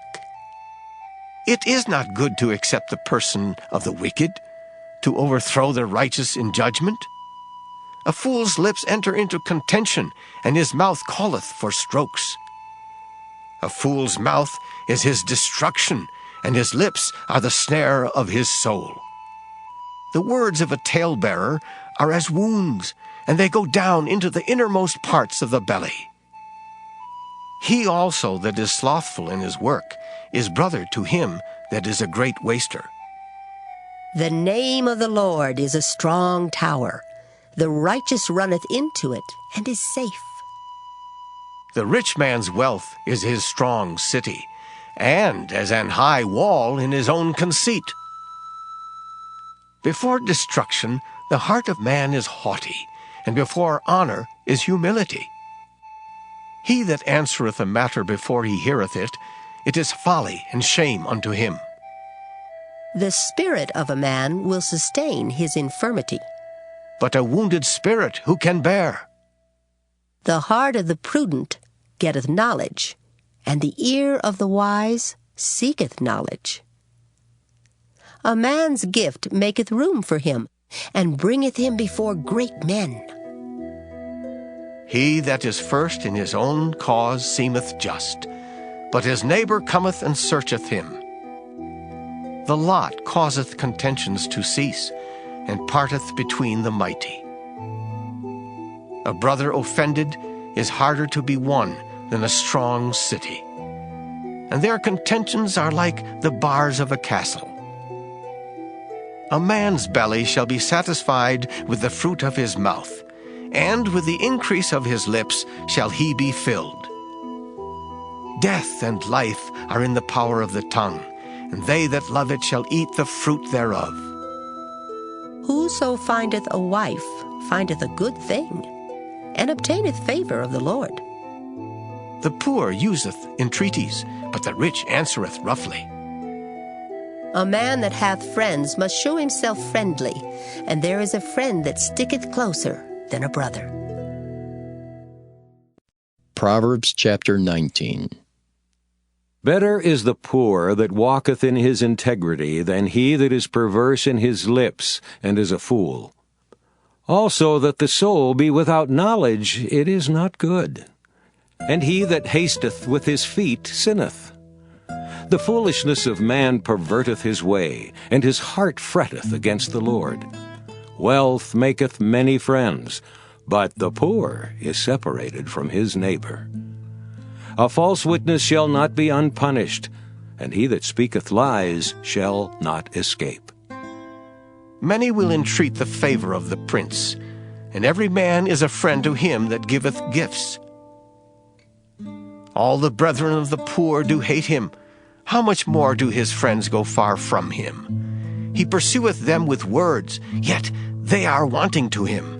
It is not good to accept the person of the wicked, to overthrow the righteous in judgment. A fool's lips enter into contention, and his mouth calleth for strokes. A fool's mouth is his destruction, and his lips are the snare of his soul. The words of a talebearer are as wounds, and they go down into the innermost parts of the belly. He also that is slothful in his work is brother to him that is a great waster. The name of the Lord is a strong tower. The righteous runneth into it and is safe. The rich man's wealth is his strong city, and as an high wall in his own conceit. Before destruction the heart of man is haughty, and before honor is humility. He that answereth a matter before he heareth it, it is folly and shame unto him. The spirit of a man will sustain his infirmity. But a wounded spirit who can bear? The heart of the prudent getteth knowledge, and the ear of the wise seeketh knowledge. A man's gift maketh room for him, and bringeth him before great men. He that is first in his own cause seemeth just, but his neighbor cometh and searcheth him. The lot causeth contentions to cease, and parteth between the mighty. A brother offended is harder to be won than a strong city, and their contentions are like the bars of a castle. A man's belly shall be satisfied with the fruit of his mouth, and with the increase of his lips shall he be filled. Death and life are in the power of the tongue, and they that love it shall eat the fruit thereof. Whoso findeth a wife findeth a good thing, and obtaineth favor of the Lord. The poor useth entreaties, but the rich answereth roughly. A man that hath friends must show himself friendly, and there is a friend that sticketh closer than a brother. Proverbs chapter 19. Better is the poor that walketh in his integrity than he that is perverse in his lips and is a fool. Also that the soul be without knowledge, it is not good. And he that hasteth with his feet sinneth. The foolishness of man perverteth his way, and his heart fretteth against the Lord. Wealth maketh many friends, but the poor is separated from his neighbor. A false witness shall not be unpunished, and he that speaketh lies shall not escape. Many will entreat the favor of the prince, and every man is a friend to him that giveth gifts. All the brethren of the poor do hate him. How much more do his friends go far from him? He pursueth them with words, yet they are wanting to him.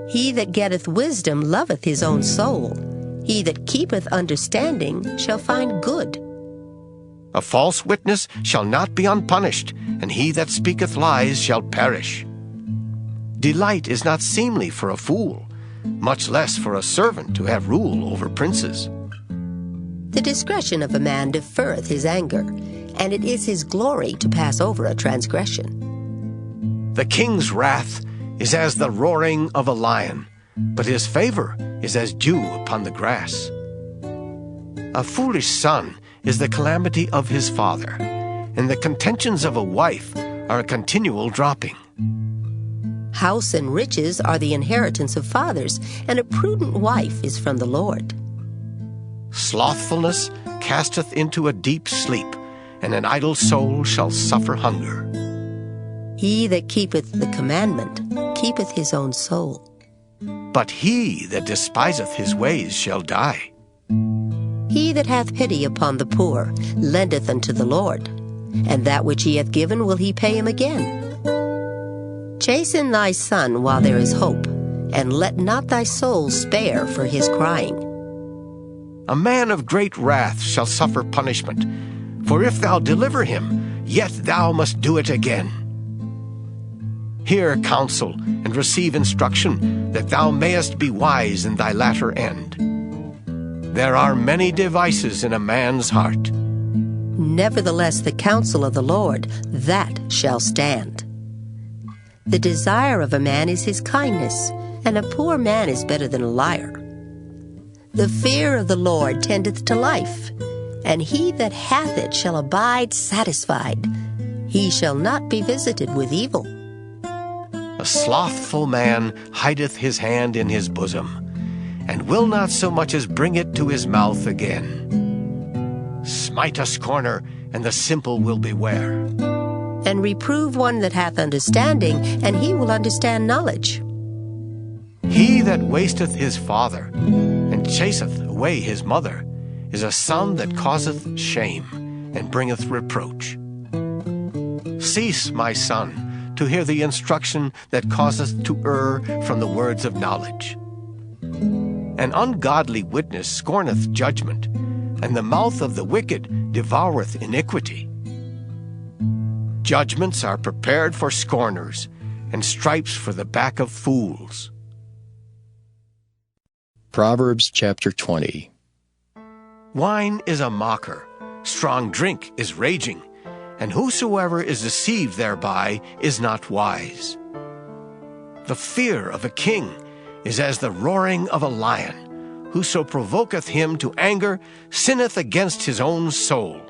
He that getteth wisdom loveth his own soul. He that keepeth understanding shall find good. A false witness shall not be unpunished, and he that speaketh lies shall perish. Delight is not seemly for a fool, much less for a servant to have rule over princes. The discretion of a man deferreth his anger, and it is his glory to pass over a transgression. The king's wrath is as the roaring of a lion, but his favor is as dew upon the grass. A foolish son is the calamity of his father, and the contentions of a wife are a continual dropping. House and riches are the inheritance of fathers, and a prudent wife is from the Lord. Slothfulness casteth into a deep sleep, and an idle soul shall suffer hunger. He that keepeth the commandment keepeth his own soul. But he that despiseth his ways shall die. He that hath pity upon the poor lendeth unto the Lord, and that which he hath given will he pay him again. Chasten thy son while there is hope, and let not thy soul spare for his crying. A man of great wrath shall suffer punishment, for if thou deliver him, yet thou must do it again. Hear counsel, and receive instruction, that thou mayest be wise in thy latter end. There are many devices in a man's heart. Nevertheless the counsel of the Lord, that shall stand. The desire of a man is his kindness, and a poor man is better than a liar. The fear of the Lord tendeth to life, and he that hath it shall abide satisfied. He shall not be visited with evil. A slothful man hideth his hand in his bosom, and will not so much as bring it to his mouth again. Smite a scorner, and the simple will beware. And reprove one that hath understanding, and he will understand knowledge. He that wasteth his father, and chaseth away his mother, is a son that causeth shame, and bringeth reproach. Cease, my son, to hear the instruction that causeth to err from the words of knowledge. An ungodly witness scorneth judgment, and the mouth of the wicked devoureth iniquity. Judgments are prepared for scorners, and stripes for the back of fools. Proverbs chapter 20. Wine is a mocker, strong drink is raging, and whosoever is deceived thereby is not wise. The fear of a king is as the roaring of a lion. Whoso provoketh him to anger sinneth against his own soul.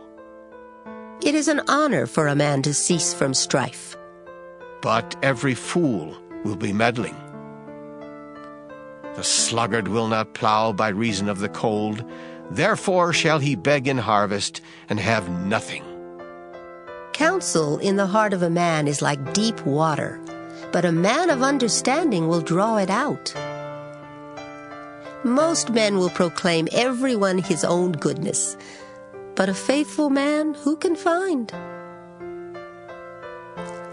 It is an honor for a man to cease from strife. But every fool will be meddling. The sluggard will not plow by reason of the cold, therefore shall he beg in harvest and have nothing. Counsel in the heart of a man is like deep water, but a man of understanding will draw it out. Most men will proclaim everyone his own goodness, but a faithful man who can find?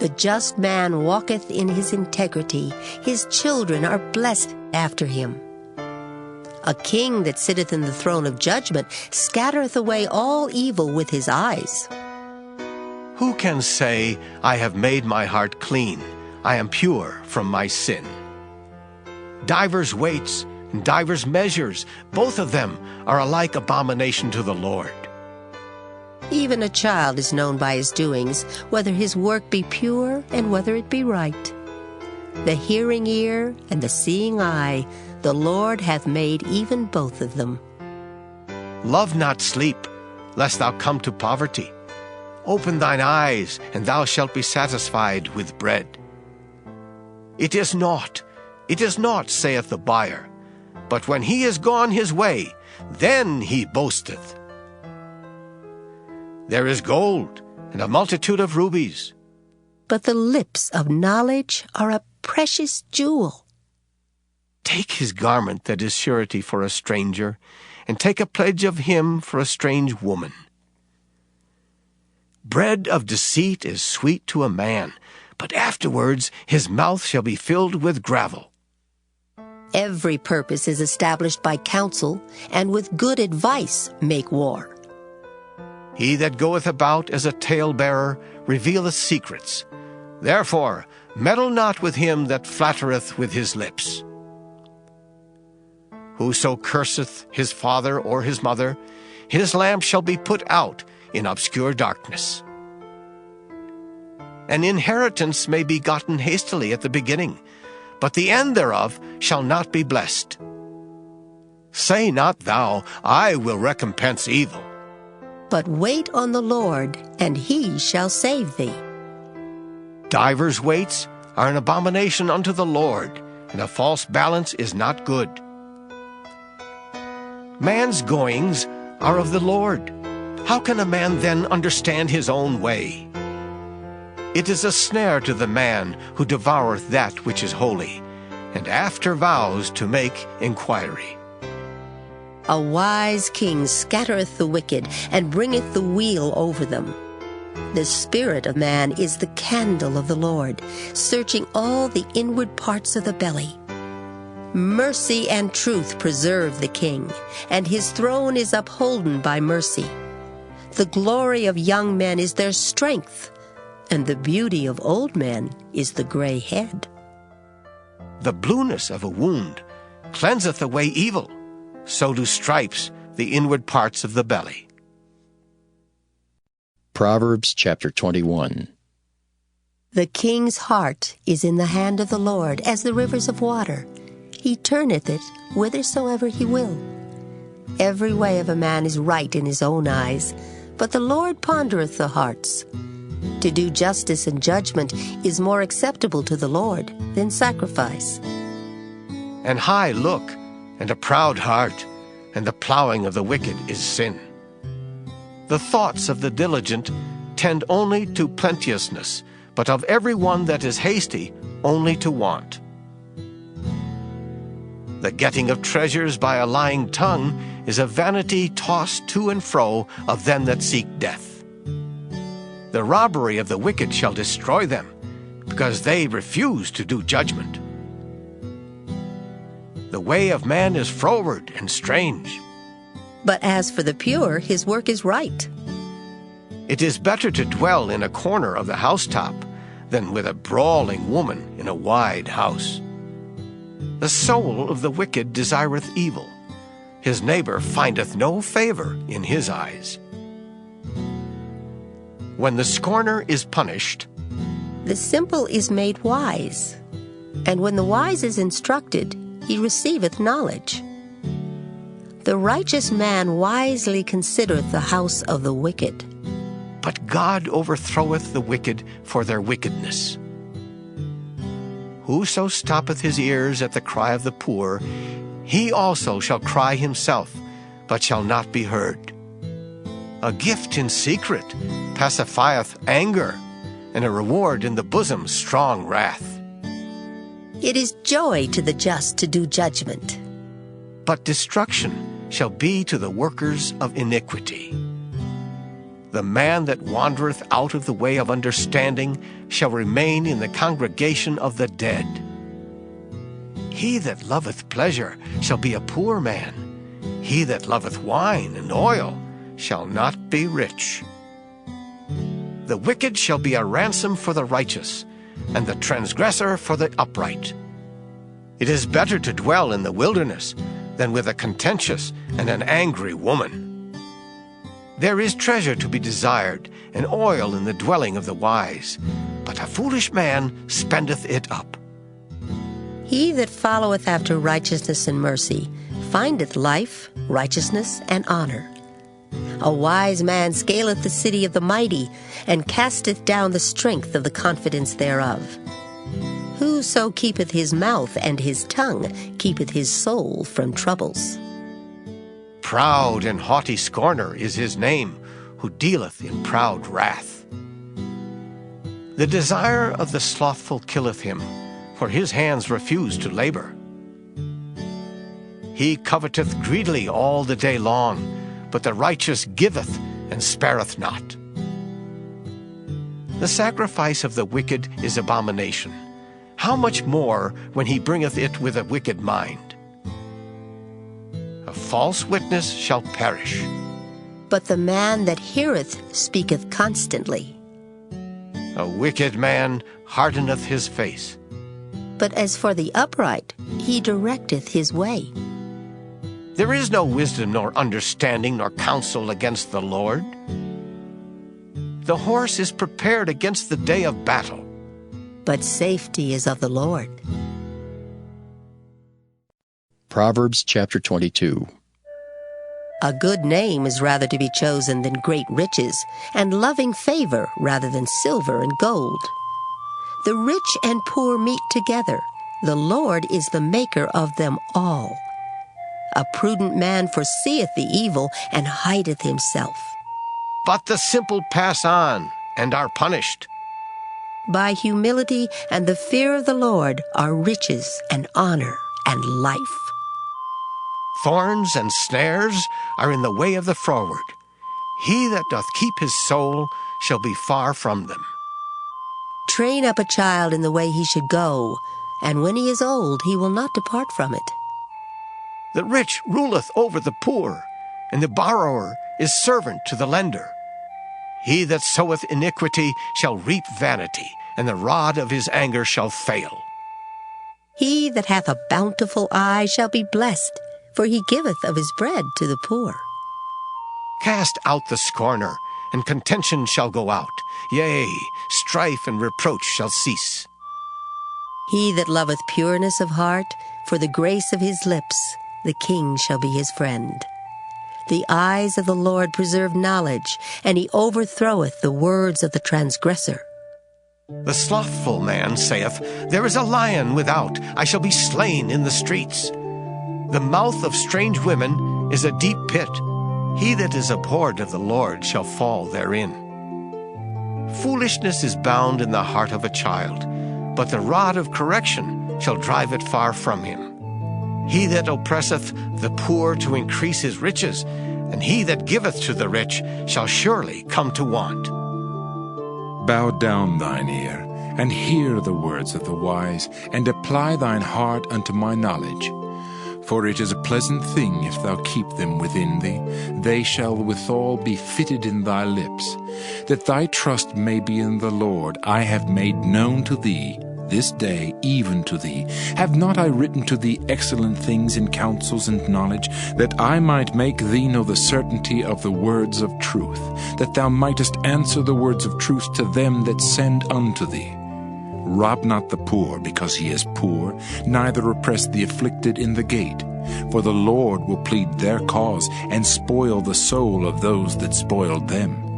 The just man walketh in his integrity, his children are blessed after him. A king that sitteth in the throne of judgment scattereth away all evil with his eyes. Who can say, I have made my heart clean, I am pure from my sin? Divers weights and divers measures, both of them are alike abomination to the Lord. Even a child is known by his doings, whether his work be pure and whether it be right. The hearing ear and the seeing eye, the Lord hath made even both of them. Love not sleep, lest thou come to poverty. Open thine eyes, and thou shalt be satisfied with bread. It is naught, saith the buyer, but when he is gone his way, then he boasteth. There is gold, and a multitude of rubies. But the lips of knowledge are a precious jewel. Take his garment that is surety for a stranger, and take a pledge of him for a strange woman. Bread of deceit is sweet to a man, but afterwards his mouth shall be filled with gravel. Every purpose is established by counsel, and with good advice make war. He that goeth about as a talebearer revealeth secrets. Therefore meddle not with him that flattereth with his lips. Whoso curseth his father or his mother, his lamp shall be put out in obscure darkness. An inheritance may be gotten hastily at the beginning, but the end thereof shall not be blessed. Say not thou, I will recompense evil. But wait on the Lord, and he shall save thee. Divers weights are an abomination unto the Lord, and a false balance is not good. Man's goings are of the Lord. How can a man then understand his own way? It is a snare to the man who devoureth that which is holy, and after vows to make inquiry. A wise king scattereth the wicked, and bringeth the wheel over them. The spirit of man is the candle of the Lord, searching all the inward parts of the belly. Mercy and truth preserve the king, and his throne is upholden by mercy. The glory of young men is their strength, and the beauty of old men is the gray head. The blueness of a wound cleanseth away evil, so do stripes the inward parts of the belly. Proverbs chapter 21. The king's heart is in the hand of the Lord, as the rivers of water. He turneth it whithersoever he will. Every way of a man is right in his own eyes, but the Lord pondereth the hearts. To do justice and judgment is more acceptable to the Lord than sacrifice. An high look and a proud heart, and the plowing of the wicked is sin. The thoughts of the diligent tend only to plenteousness, but of every one that is hasty only to want. The getting of treasures by a lying tongue is a vanity tossed to and fro of them that seek death. The robbery of the wicked shall destroy them, because they refuse to do judgment. The way of man is froward and strange. But as for the pure, his work is right. It is better to dwell in a corner of the housetop than with a brawling woman in a wide house. The soul of the wicked desireth evil. His neighbor findeth no favor in his eyes. When the scorner is punished, the simple is made wise, and when the wise is instructed, he receiveth knowledge. The righteous man wisely considereth the house of the wicked, but God overthroweth the wicked for their wickedness. Whoso stoppeth his ears at the cry of the poor, he also shall cry himself, but shall not be heard. A gift in secret pacifieth anger, and a reward in the bosom strong wrath. It is joy to the just to do judgment, but destruction shall be to the workers of iniquity. The man that wandereth out of the way of understanding shall remain in the congregation of the dead. He that loveth pleasure shall be a poor man. He that loveth wine and oil shall not be rich. The wicked shall be a ransom for the righteous, and the transgressor for the upright. It is better to dwell in the wilderness than with a contentious and an angry woman. There is treasure to be desired, and oil in the dwelling of the wise, but a foolish man spendeth it up. He that followeth after righteousness and mercy findeth life, righteousness, and honor. A wise man scaleth the city of the mighty, and casteth down the strength of the confidence thereof. Whoso keepeth his mouth and his tongue keepeth his soul from troubles. Proud and haughty scorner is his name, who dealeth in proud wrath. The desire of the slothful killeth him, for his hands refuse to labor. He coveteth greedily all the day long, but the righteous giveth and spareth not. The sacrifice of the wicked is abomination. How much more when he bringeth it with a wicked mind? A false witness shall perish, but the man that heareth speaketh constantly. A wicked man hardeneth his face, but as for the upright, he directeth his way. There is no wisdom nor understanding nor counsel against the Lord. The horse is prepared against the day of battle, but safety is of the Lord. Proverbs chapter 22. A good name is rather to be chosen than great riches, and loving favor rather than silver and gold. The rich and poor meet together. The Lord is the maker of them all. A prudent man foreseeth the evil and hideth himself. but the simple pass on and are punished. By humility and the fear of the Lord are riches and honor and life. Thorns and snares are in the way of the froward. He that doth keep his soul shall be far from them. Train up a child in the way he should go, and when he is old he will not depart from it. The rich ruleth over the poor, and the borrower is servant to the lender. He that soweth iniquity shall reap vanity, and the rod of his anger shall fail. He that hath a bountiful eye shall be blessed, for he giveth of his bread to the poor. Cast out the scorner, and contention shall go out. Yea, strife and reproach shall cease. He that loveth pureness of heart, for the grace of his lips, the king shall be his friend. The eyes of the Lord preserve knowledge, and he overthroweth the words of the transgressor. The slothful man saith, There is a lion without, I shall be slain in the streets. The mouth of strange women is a deep pit. He that is abhorred of the Lord shall fall therein. Foolishness is bound in the heart of a child, but the rod of correction shall drive it far from him. He that oppresseth the poor to increase his riches, and he that giveth to the rich shall surely come to want. Bow down thine ear, and hear the words of the wise, and apply thine heart unto my knowledge. For it is a pleasant thing if thou keep them within thee. They shall withal be fitted in thy lips. That thy trust may be in the Lord, I have made known to thee this day, even to thee. Have not I written to thee excellent things in counsels and knowledge, that I might make thee know the certainty of the words of truth, that thou mightest answer the words of truth to them that send unto thee? Rob not the poor because he is poor, neither oppress the afflicted in the gate. For the Lord will plead their cause, and spoil the soul of those that spoiled them.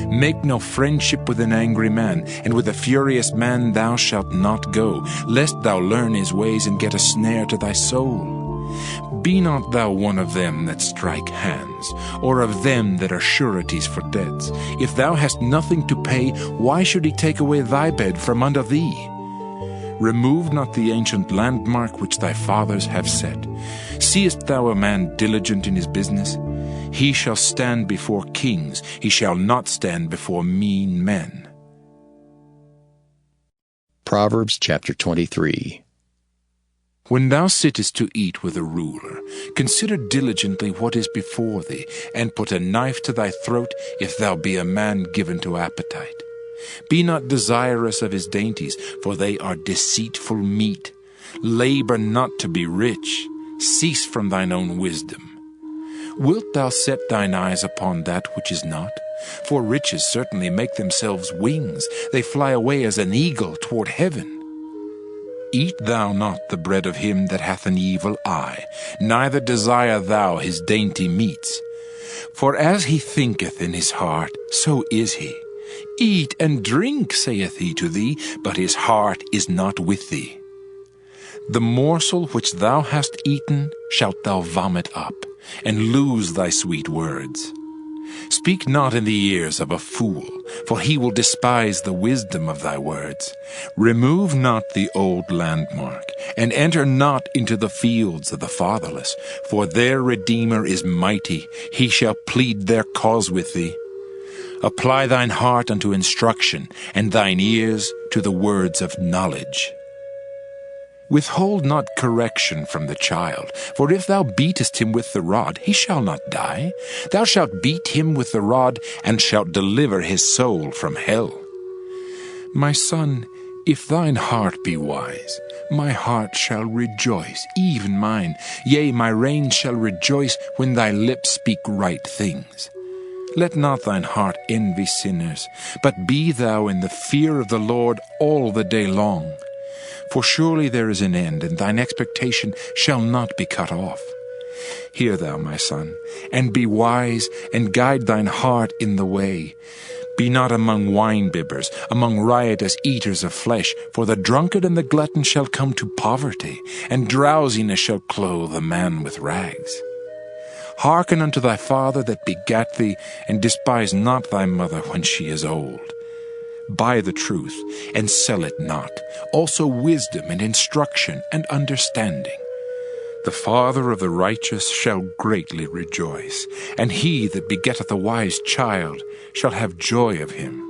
Make no friendship with an angry man, and with a furious man thou shalt not go, lest thou learn his ways and get a snare to thy soul. Be not thou one of them that strike hands, or of them that are sureties for debts. If thou hast nothing to pay, why should he take away thy bed from under thee? Remove not the ancient landmark which thy fathers have set. Seest thou a man diligent in his business? He shall stand before kings, he shall not stand before mean men. Proverbs chapter 23. When thou sittest to eat with a ruler, consider diligently what is before thee, and put a knife to thy throat if thou be a man given to appetite. Be not desirous of his dainties, for they are deceitful meat. Labor not to be rich. Cease from thine own wisdom. Wilt thou set thine eyes upon that which is not? For riches certainly make themselves wings. They fly away as an eagle toward heaven. Eat thou not the bread of him that hath an evil eye, neither desire thou his dainty meats. For as he thinketh in his heart, so is he. Eat and drink, saith he to thee, but his heart is not with thee. The morsel which thou hast eaten shalt thou vomit up, and lose thy sweet words. Speak not in the ears of a fool, for he will despise the wisdom of thy words. Remove not the old landmark, and enter not into the fields of the fatherless, for their Redeemer is mighty, he shall plead their cause with thee. Apply thine heart unto instruction, and thine ears to the words of knowledge. Withhold not correction from the child, for if thou beatest him with the rod, he shall not die. Thou shalt beat him with the rod, and shalt deliver his soul from hell. My son, if thine heart be wise, my heart shall rejoice, even mine. Yea, my reins shall rejoice when thy lips speak right things. Let not thine heart envy sinners, but be thou in the fear of the Lord all the day long. For surely there is an end, and thine expectation shall not be cut off. Hear thou, my son, and be wise, and guide thine heart in the way. Be not among wine-bibbers, among riotous eaters of flesh, for the drunkard and the glutton shall come to poverty, and drowsiness shall clothe a man with rags. Hearken unto thy father that begat thee, and despise not thy mother when she is old. Buy the truth, and sell it not, also wisdom and instruction and understanding. The father of the righteous shall greatly rejoice, and he that begetteth a wise child shall have joy of him.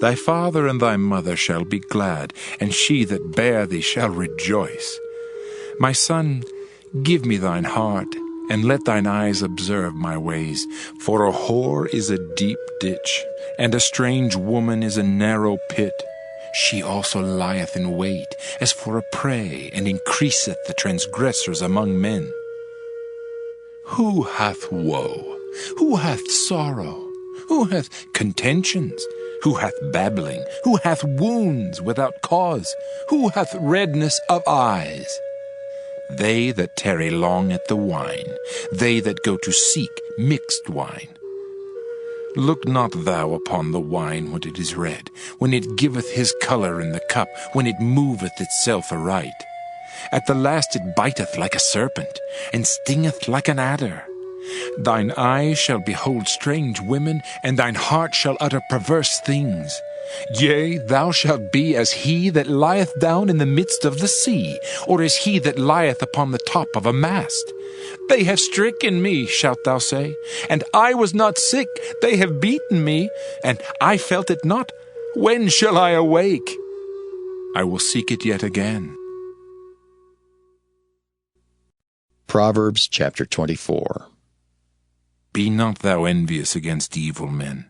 Thy father and thy mother shall be glad, and she that bare thee shall rejoice. My son, give me thine heart, and let thine eyes observe my ways. For a whore is a deep ditch, and a strange woman is a narrow pit. She also lieth in wait as for a prey, and increaseth the transgressors among men. Who hath woe? Who hath sorrow? Who hath contentions? Who hath babbling? Who hath wounds without cause? Who hath redness of eyes? they that tarry long at the wine, they that go to seek mixed wine. Look not thou upon the wine when it is red, when it giveth his colour in the cup, when it moveth itself aright. At the last it biteth like a serpent, and stingeth like an adder. Thine eyes shall behold strange women, and thine heart shall utter perverse things. Yea, thou shalt be as he that lieth down in the midst of the sea, or as he that lieth upon the top of a mast. They have stricken me, shalt thou say, and I was not sick. They have beaten me, and I felt it not. When shall I awake? I will seek it yet again. Proverbs chapter 24. Be not thou envious against evil men,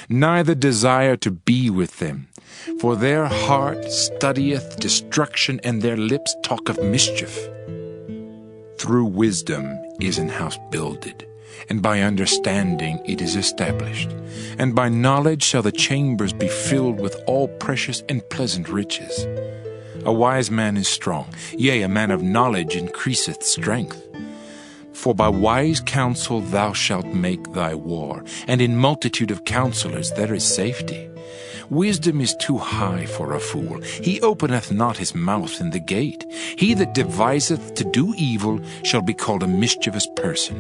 neither desire to be with them. For their heart studieth destruction, and their lips talk of mischief. Through wisdom is an house builded, and by understanding it is established. And by knowledge shall the chambers be filled with all precious and pleasant riches. A wise man is strong, yea, a man of knowledge increaseth strength. For by wise counsel thou shalt make thy war, and in multitude of counselors there is safety. Wisdom is too high for a fool. He openeth not his mouth in the gate. He that deviseth to do evil shall be called a mischievous person.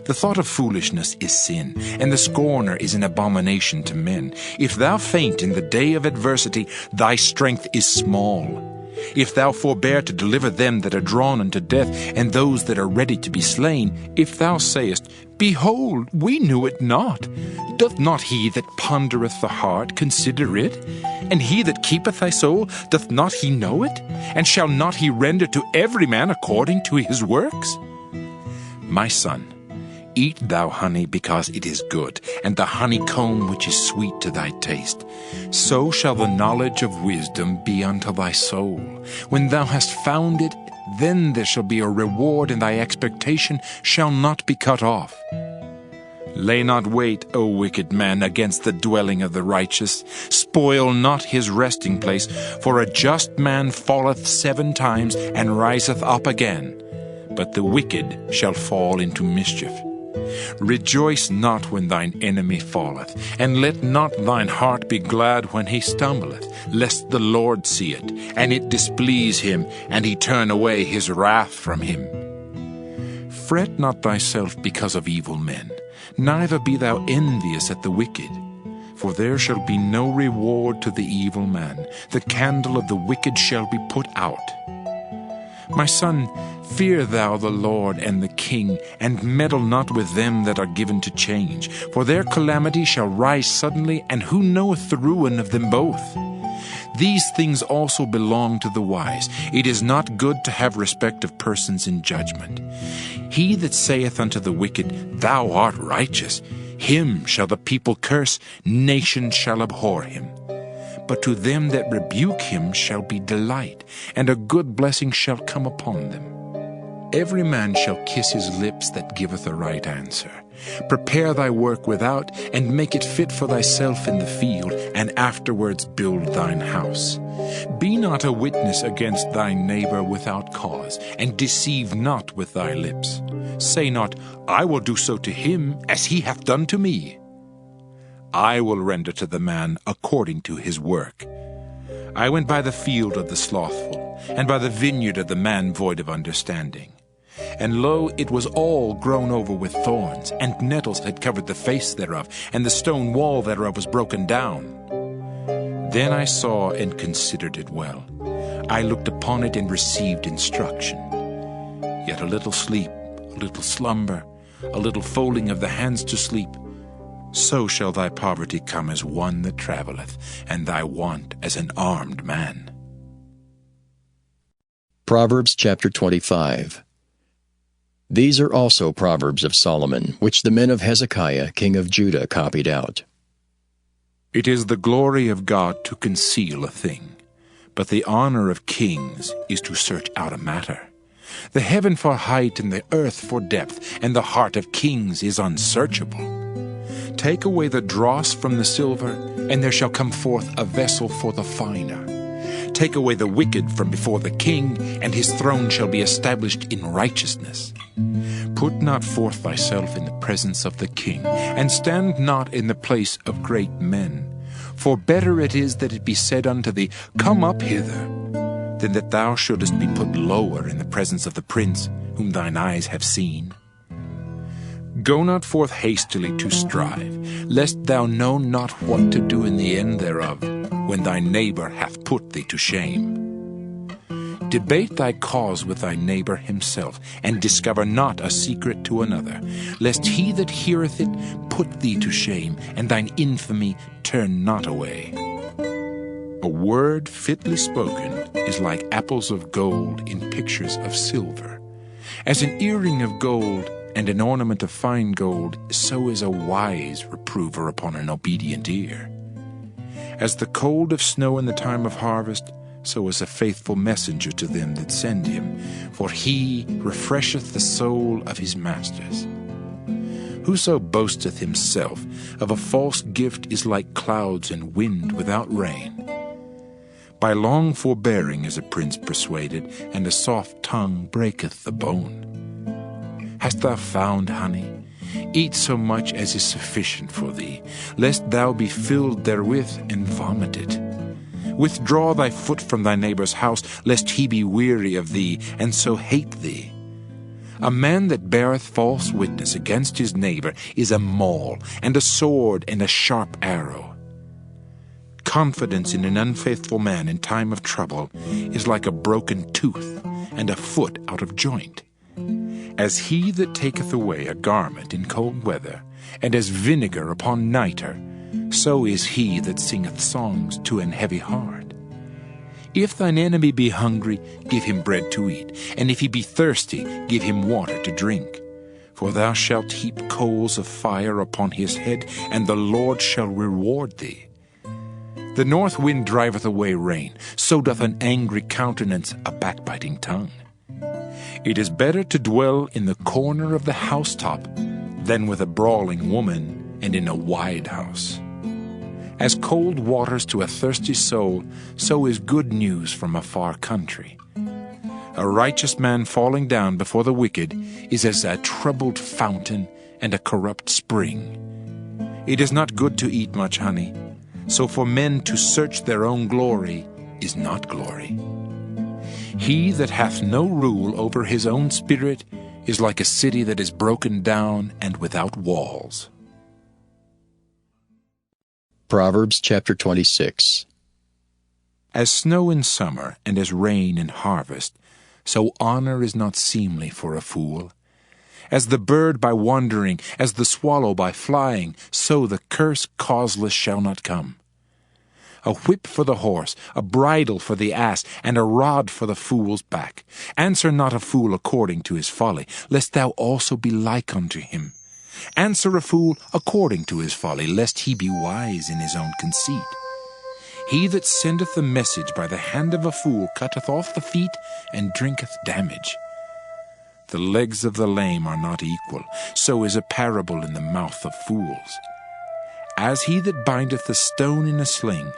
The thought of foolishness is sin, and the scorner is an abomination to men. If thou faint in the day of adversity, thy strength is small. If thou forbear to deliver them that are drawn unto death, and those that are ready to be slain, if thou sayest, Behold, we knew it not, doth not he that pondereth the heart consider it? And he that keepeth thy soul, doth not he know it? And shall not he render to every man according to his works? My son, eat thou honey, because it is good, and the honeycomb which is sweet to thy taste. So shall the knowledge of wisdom be unto thy soul. When thou hast found it, then there shall be a reward, and thy expectation shall not be cut off. Lay not wait, O wicked man, against the dwelling of the righteous. Spoil not his resting place, for a just man falleth 7 times, and riseth up again. But the wicked shall fall into mischief. Rejoice not when thine enemy falleth, and let not thine heart be glad when he stumbleth, lest the Lord see it, and it displease him, and he turn away his wrath from him. Fret not thyself because of evil men, neither be thou envious at the wicked. For there shall be no reward to the evil man. The candle of the wicked shall be put out. My son, fear thou the Lord and the king, and meddle not with them that are given to change. For their calamity shall rise suddenly, and who knoweth the ruin of them both? These things also belong to the wise. It is not good to have respect of persons in judgment. He that saith unto the wicked, Thou art righteous, him shall the people curse, nations shall abhor him. But to them that rebuke him shall be delight, and a good blessing shall come upon them. Every man shall kiss his lips that giveth a right answer. Prepare thy work without, and make it fit for thyself in the field, and afterwards build thine house. Be not a witness against thy neighbor without cause, and deceive not with thy lips. Say not, I will do so to him as he hath done to me. I will render to the man according to his work. I went by the field of the slothful, and by the vineyard of the man void of understanding. And lo, it was all grown over with thorns, and nettles had covered the face thereof, and the stone wall thereof was broken down. Then I saw and considered it well. I looked upon it and received instruction. Yet a little sleep, a little slumber, a little folding of the hands to sleep, so shall thy poverty come as one that travelleth, and thy want as an armed man. Proverbs chapter 25. These are also Proverbs of Solomon, which the men of Hezekiah, king of Judah, copied out. It is the glory of God to conceal a thing, but the honor of kings is to search out a matter. The heaven for height and the earth for depth, and the heart of kings is unsearchable. Take away the dross from the silver, and there shall come forth a vessel for the finer. take away the wicked from before the king, and his throne shall be established in righteousness. Put not forth thyself in the presence of the king, and stand not in the place of great men. For better it is that it be said unto thee, Come up hither, than that thou shouldest be put lower in the presence of the prince, whom thine eyes have seen. Go not forth hastily to strive, lest thou know not what to do in the end thereof, when thy neighbor hath put thee to shame. Debate thy cause with thy neighbor himself, and discover not a secret to another, lest he that heareth it put thee to shame, and thine infamy turn not away. A word fitly spoken is like apples of gold in pictures of silver. As an earring of gold and an ornament of fine gold, so is a wise reprover upon an obedient ear. As the cold of snow in the time of harvest, so is a faithful messenger to them that send him, for he refresheth the soul of his masters. Whoso boasteth himself of a false gift is like clouds and wind without rain. By long forbearing is a prince persuaded, and a soft tongue breaketh the bone. Hast thou found honey? Eat so much as is sufficient for thee, lest thou be filled therewith and vomit it. Withdraw thy foot from thy neighbor's house, lest he be weary of thee, and so hate thee. A man that beareth false witness against his neighbor is a maul, and a sword, and a sharp arrow. Confidence in an unfaithful man in time of trouble is like a broken tooth, and a foot out of joint. As he that taketh away a garment in cold weather, and as vinegar upon nitre, so is he that singeth songs to an heavy heart. If thine enemy be hungry, give him bread to eat, and if he be thirsty, give him water to drink. For thou shalt heap coals of fire upon his head, and the Lord shall reward thee. The north wind driveth away rain, so doth an angry countenance a backbiting tongue. It is better to dwell in the corner of the housetop than with a brawling woman and in a wide house. As cold waters to a thirsty soul, so is good news from a far country. A righteous man falling down before the wicked is as a troubled fountain and a corrupt spring. It is not good to eat much honey, so for men to search their own glory is not glory. He that hath no rule over his own spirit is like a city that is broken down and without walls. Proverbs chapter 26. As snow in summer and as rain in harvest, so honor is not seemly for a fool. As the bird by wandering, as the swallow by flying, so the curse causeless shall not come. A whip for the horse, a bridle for the ass, and a rod for the fool's back. Answer not a fool according to his folly, lest thou also be like unto him. Answer a fool according to his folly, lest he be wise in his own conceit. He that sendeth a message by the hand of a fool cutteth off the feet and drinketh damage. The legs of the lame are not equal, so is a parable in the mouth of fools. As he that bindeth a stone in a sling,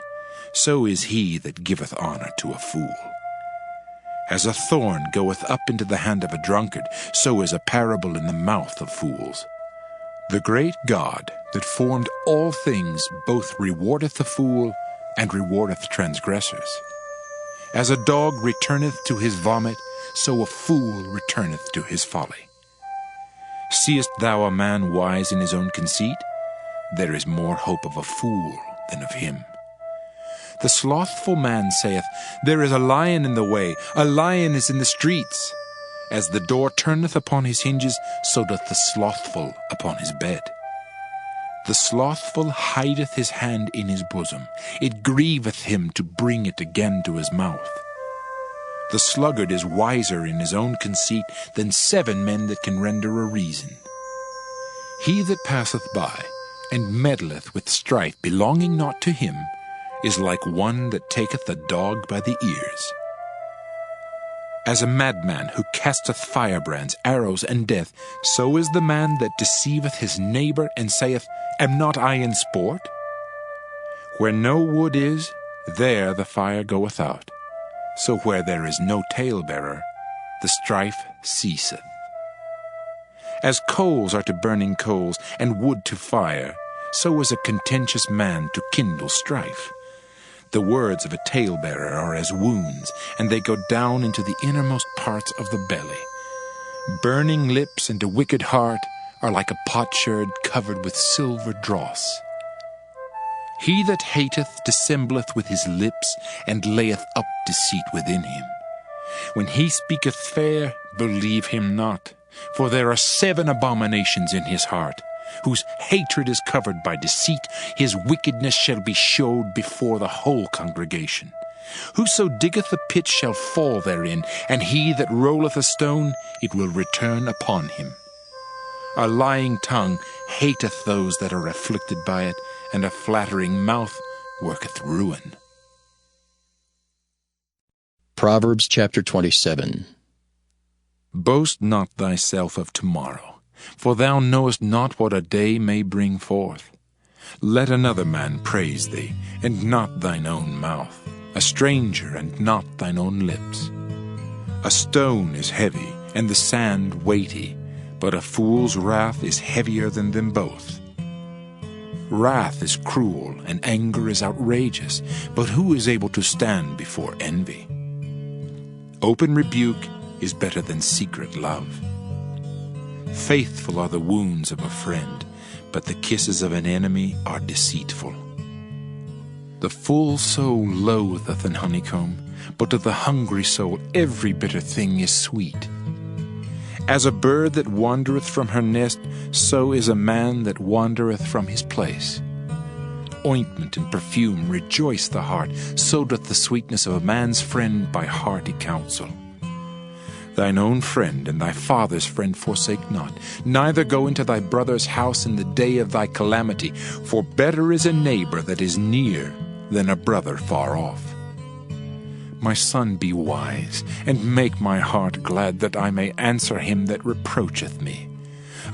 so is he that giveth honor to a fool. As a thorn goeth up into the hand of a drunkard, so is a parable in the mouth of fools. The great God that formed all things both rewardeth the fool and rewardeth transgressors. As a dog returneth to his vomit, so a fool returneth to his folly. Seest thou a man wise in his own conceit? There is more hope of a fool than of him. The slothful man saith, There is a lion in the way, a lion is in the streets. As the door turneth upon his hinges, so doth the slothful upon his bed. The slothful hideth his hand in his bosom. It grieveth him to bring it again to his mouth. The sluggard is wiser in his own conceit than 7 men that can render a reason. He that passeth by, and meddleth with strife belonging not to him, is like one that taketh a dog by the ears. As a madman who casteth firebrands, arrows, and death, so is the man that deceiveth his neighbor, and saith, Am not I in sport? Where no wood is, there the fire goeth out, So where there is no talebearer, the strife ceaseth. As coals are to burning coals, and wood to fire, so is a contentious man to kindle strife. The words of a talebearer are as wounds, and they go down into the innermost parts of the belly. Burning lips and a wicked heart are like a potsherd covered with silver dross. He that hateth dissembleth with his lips, and layeth up deceit within him. When he speaketh fair, believe him not, for there are 7 abominations in his heart, whose hatred is covered by deceit. His wickedness shall be showed before the whole congregation. Whoso diggeth a pit shall fall therein, and he that rolleth a stone, it will return upon him. A lying tongue hateth those that are afflicted by it, and a flattering mouth worketh ruin. Proverbs chapter 27. Boast not thyself of tomorrow, for thou knowest not what a day may bring forth. Let another man praise thee, and not thine own mouth, a stranger, and not thine own lips. A stone is heavy, and the sand weighty, but a fool's wrath is heavier than them both. Wrath is cruel, and anger is outrageous, but who is able to stand before envy? Open rebuke is better than secret love. Faithful are the wounds of a friend, but the kisses of an enemy are deceitful. The full soul loatheth an honeycomb, but to the hungry soul every bitter thing is sweet. As a bird that wandereth from her nest, so is a man that wandereth from his place. Ointment and perfume rejoice the heart, so doth the sweetness of a man's friend by hearty counsel. Thine own friend and thy father's friend forsake not, neither go into thy brother's house in the day of thy calamity, for better is a neighbor that is near than a brother far off. My son, be wise, and make my heart glad, that I may answer him that reproacheth me.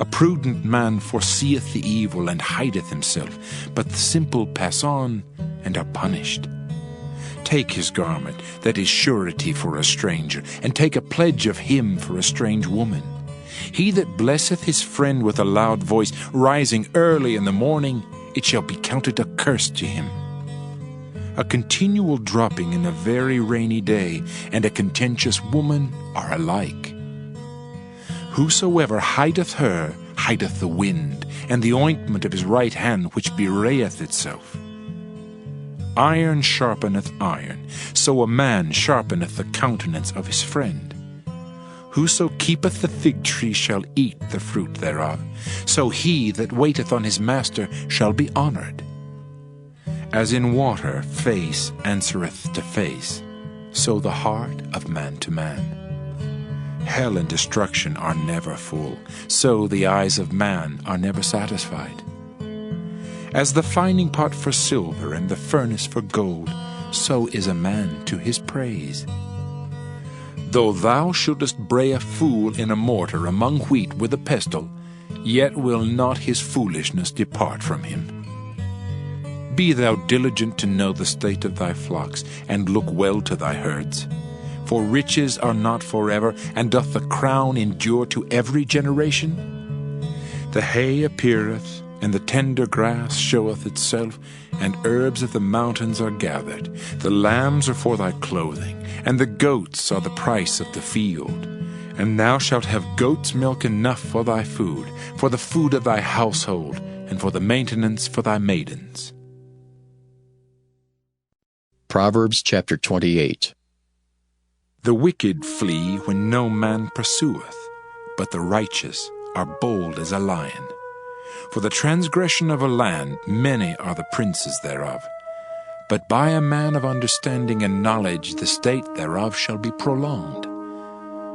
A prudent man foreseeth the evil, and hideth himself, but the simple pass on, and are punished. Take his garment, that is surety for a stranger, and take a pledge of him for a strange woman. He that blesseth his friend with a loud voice, rising early in the morning, it shall be counted a curse to him. A continual dropping in a very rainy day, and a contentious woman are alike. Whosoever hideth her, hideth the wind, and the ointment of his right hand which bewrayeth itself. Iron sharpeneth iron, so a man sharpeneth the countenance of his friend. Whoso keepeth the fig tree shall eat the fruit thereof, so he that waiteth on his master shall be honored. As in water face answereth to face, so the heart of man to man. Hell and destruction are never full, so the eyes of man are never satisfied. As the fining pot for silver and the furnace for gold, so is a man to his praise. Though thou shouldest bray a fool in a mortar among wheat with a pestle, yet will not his foolishness depart from him. Be thou diligent to know the state of thy flocks, and look well to thy herds. For riches are not forever, and doth the crown endure to every generation? The hay appeareth, and the tender grass showeth itself, and herbs of the mountains are gathered. The lambs are for thy clothing, and the goats are the price of the field. And thou shalt have goat's milk enough for thy food, for the food of thy household, and for the maintenance for thy maidens. Proverbs chapter 28. The wicked flee when no man pursueth, but the righteous are bold as a lion. For the transgression of a land many are the princes thereof. But by a man of understanding and knowledge the state thereof shall be prolonged.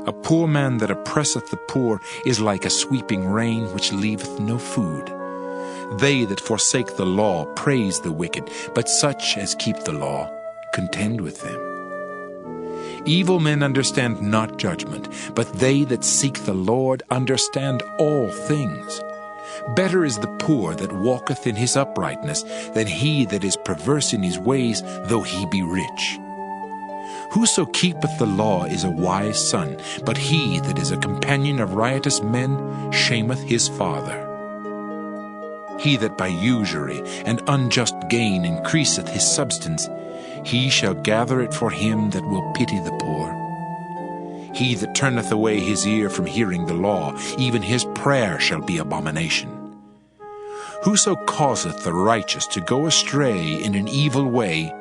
A poor man that oppresseth the poor is like a sweeping rain which leaveth no food. They that forsake the law praise the wicked, but such as keep the law contend with them. Evil men understand not judgment, but they that seek the Lord understand all things. Better is the poor that walketh in his uprightness than he that is perverse in his ways, though he be rich. Whoso keepeth the law is a wise son, but he that is a companion of riotous men shameth his father. He that by usury and unjust gain increaseth his substance, he shall gather it for him that will pity the poor. He that turneth away his ear from hearing the law, even his prayer shall be abomination. Whoso causeth the righteous to go astray in an evil way,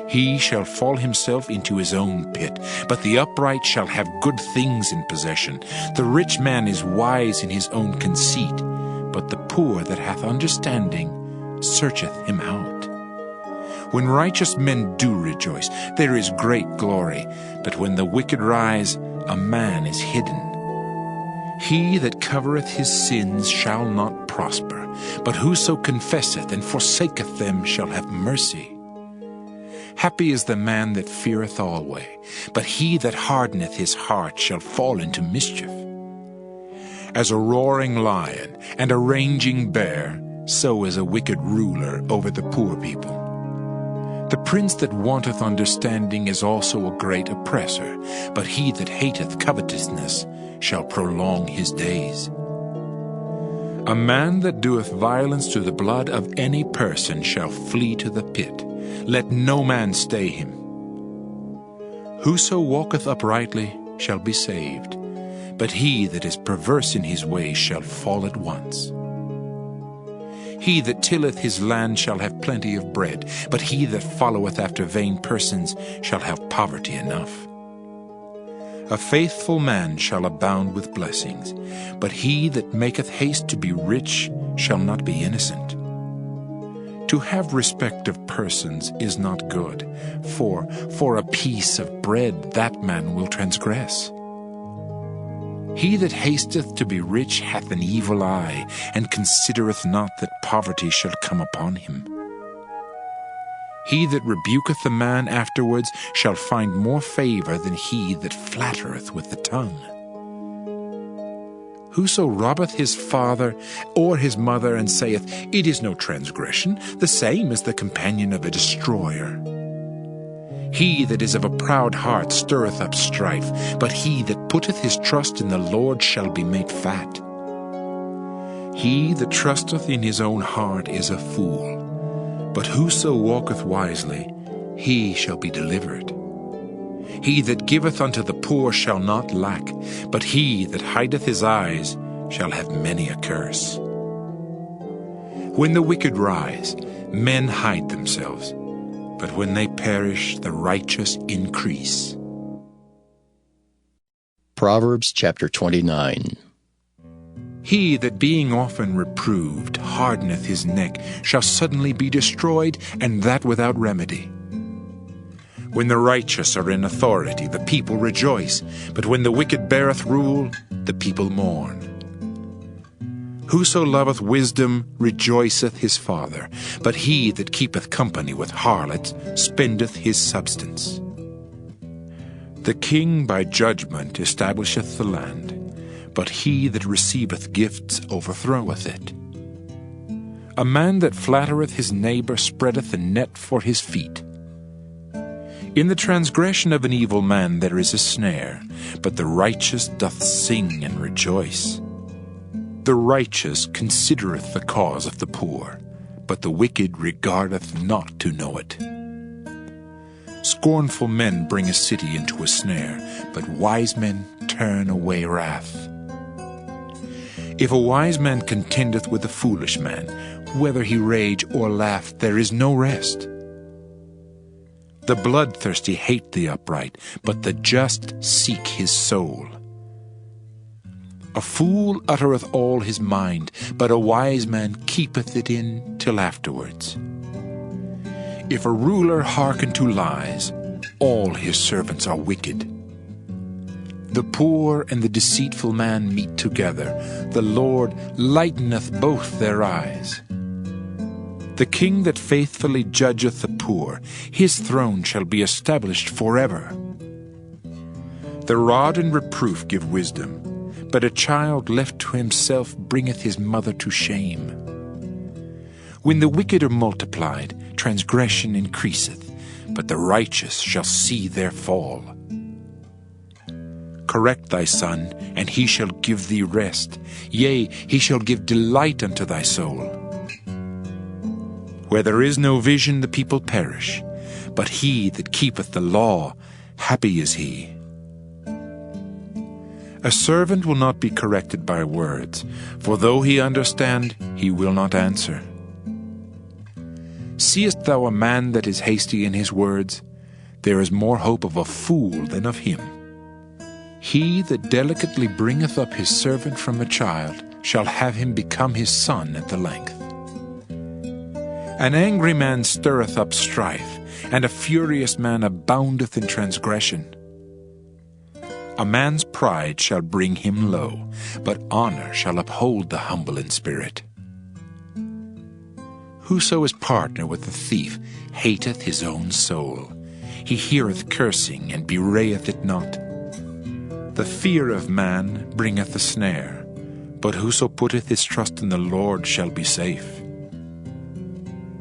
he shall fall himself into his own pit. But the upright shall have good things in possession. The rich man is wise in his own conceit, but the poor that hath understanding searcheth him out. When righteous men do rejoice, there is great glory. But when the wicked rise, a man is hidden. He that covereth his sins shall not prosper, but whoso confesseth and forsaketh them shall have mercy. Happy is the man that feareth always, but he that hardeneth his heart shall fall into mischief. As a roaring lion and a raging bear, so is a wicked ruler over the poor people. The prince that wanteth understanding is also a great oppressor, but he that hateth covetousness shall prolong his days. A man that doeth violence to the blood of any person shall flee to the pit. Let no man stay him. Whoso walketh uprightly shall be saved, but he that is perverse in his ways shall fall at once. He that tilleth his land shall have plenty of bread, but he that followeth after vain persons shall have poverty enough. A faithful man shall abound with blessings, but he that maketh haste to be rich shall not be innocent. To have respect of persons is not good, for a piece of bread that man will transgress. He that hasteth to be rich hath an evil eye, and considereth not that poverty shall come upon him. He that rebuketh a man afterwards shall find more favor than he that flattereth with the tongue. Whoso robbeth his father or his mother, and saith, It is no transgression, the same is the companion of a destroyer. He that is of a proud heart stirreth up strife, but he that putteth his trust in the Lord shall be made fat. He that trusteth in his own heart is a fool, but whoso walketh wisely, he shall be delivered. He that giveth unto the poor shall not lack, but he that hideth his eyes shall have many a curse. When the wicked rise, men hide themselves, but when they perish, the righteous increase. Proverbs chapter 29. He that being often reproved hardeneth his neck shall suddenly be destroyed, and that without remedy. When the righteous are in authority, the people rejoice, but when the wicked beareth rule, the people mourn. Whoso loveth wisdom rejoiceth his father, but he that keepeth company with harlots spendeth his substance. The king by judgment establisheth the land, but he that receiveth gifts overthroweth it. A man that flattereth his neighbor spreadeth a net for his feet. In the transgression of an evil man there is a snare, but the righteous doth sing and rejoice. The righteous considereth the cause of the poor, but the wicked regardeth not to know it. Scornful men bring a city into a snare, but wise men turn away wrath. If a wise man contendeth with a foolish man, whether he rage or laugh, there is no rest. The bloodthirsty hate the upright, but the just seek his soul. A fool uttereth all his mind, but a wise man keepeth it in till afterwards. If a ruler hearken to lies, all his servants are wicked. The poor and the deceitful man meet together. The Lord lighteneth both their eyes. The king that faithfully judgeth the poor, his throne shall be established forever. The rod and reproof give wisdom, but a child left to himself bringeth his mother to shame. When the wicked are multiplied, transgression increaseth, but the righteous shall see their fall. Correct thy son, and he shall give thee rest. Yea, he shall give delight unto thy soul. Where there is no vision, the people perish, but he that keepeth the law, happy is he. A servant will not be corrected by words, for though he understand, he will not answer. Seest thou a man that is hasty in his words? There is more hope of a fool than of him. He that delicately bringeth up his servant from a child shall have him become his son at the length. An angry man stirreth up strife, and a furious man aboundeth in transgression. A man's pride shall bring him low, but honor shall uphold the humble in spirit. Whoso is partner with the thief hateth his own soul. He heareth cursing, and bewrayeth it not. The fear of man bringeth a snare, but whoso putteth his trust in the Lord shall be safe.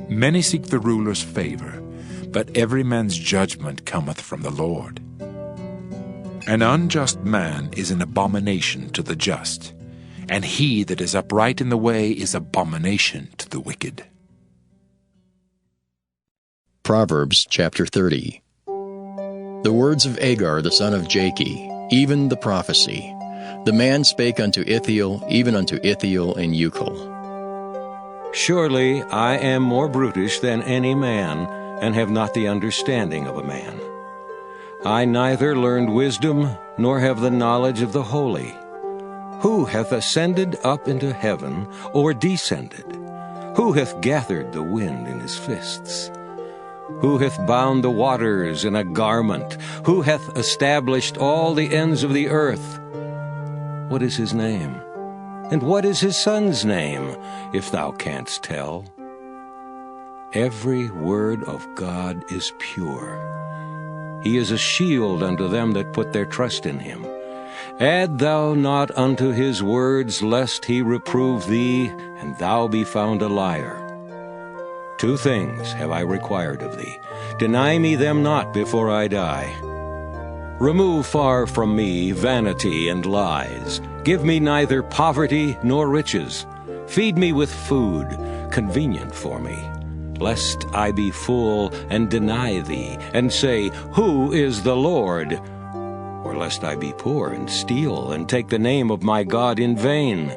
Many seek the ruler's favor, but every man's judgment cometh from the Lord. An unjust man is an abomination to the just, and he that is upright in the way is abomination to the wicked. Proverbs chapter 30. The words of Agar the son of Jakeh, even the prophecy. The man spake unto Ithiel, even unto Ithiel and Ucal. Surely I am more brutish than any man, and have not the understanding of a man. I neither learned wisdom, nor have the knowledge of the holy. Who hath ascended up into heaven, or descended? Who hath gathered the wind in his fists? Who hath bound the waters in a garment? Who hath established all the ends of the earth? What is his name? And what is his son's name, if thou canst tell? Every word of God is pure. He is a shield unto them that put their trust in him. Add thou not unto his words, lest he reprove thee, and thou be found a liar. 2 things have I required of thee. Deny me them not before I die. Remove far from me vanity and lies. Give me neither poverty nor riches. Feed me with food, convenient for me, lest I be full and deny thee, and say, Who is the Lord? Or lest I be poor and steal, and take the name of my God in vain.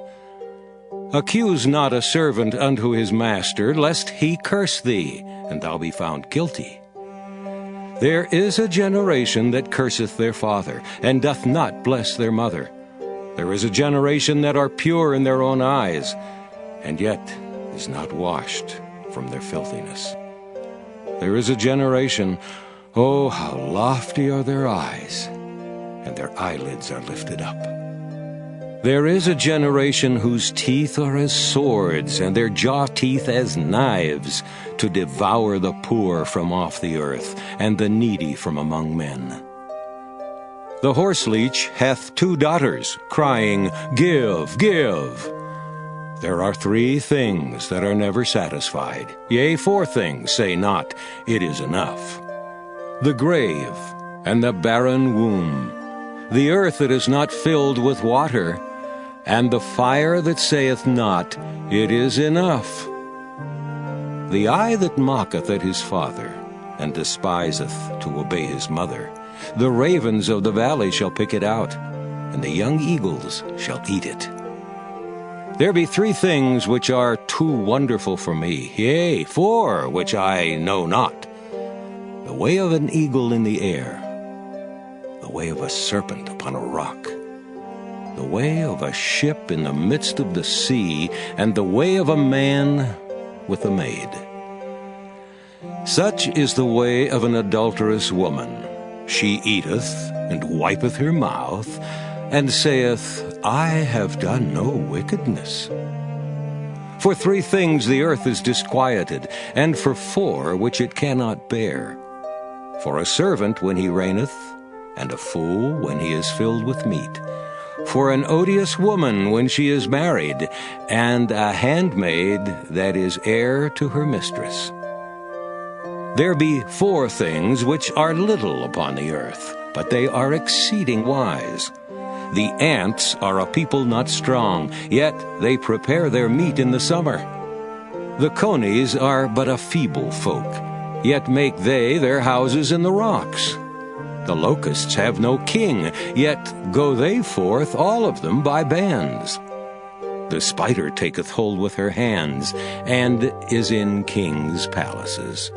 Accuse not a servant unto his master, lest he curse thee, and thou be found guilty. There is a generation that curseth their father, and doth not bless their mother. There is a generation that are pure in their own eyes, and yet is not washed from their filthiness. There is a generation, oh, how lofty are their eyes, and their eyelids are lifted up. There is a generation whose teeth are as swords, and their jaw teeth as knives, to devour the poor from off the earth, and the needy from among men. The horseleech hath 2 daughters, crying, Give, give. There are 3 things that are never satisfied. Yea, 4 things say not, It is enough. The grave and the barren womb, the earth that is not filled with water, and the fire that saith not, It is enough. The eye that mocketh at his father, and despiseth to obey his mother, the ravens of the valley shall pick it out, and the young eagles shall eat it. There be 3 things which are too wonderful for me, yea, 4 which I know not. The way of an eagle in the air, the way of a serpent upon a rock, the way of a ship in the midst of the sea, and the way of a man with a maid. Such is the way of an adulterous woman. She eateth, and wipeth her mouth, and saith, I have done no wickedness. For 3 things the earth is disquieted, and for 4 which it cannot bear. For a servant when he reigneth, and a fool when he is filled with meat. For an odious woman when she is married, and a handmaid that is heir to her mistress. There be 4 things which are little upon the earth, but they are exceeding wise. The ants are a people not strong, yet they prepare their meat in the summer. The conies are but a feeble folk, yet make they their houses in the rocks. The locusts have no king, yet go they forth all of them by bands. The spider taketh hold with her hands, and is in kings' palaces.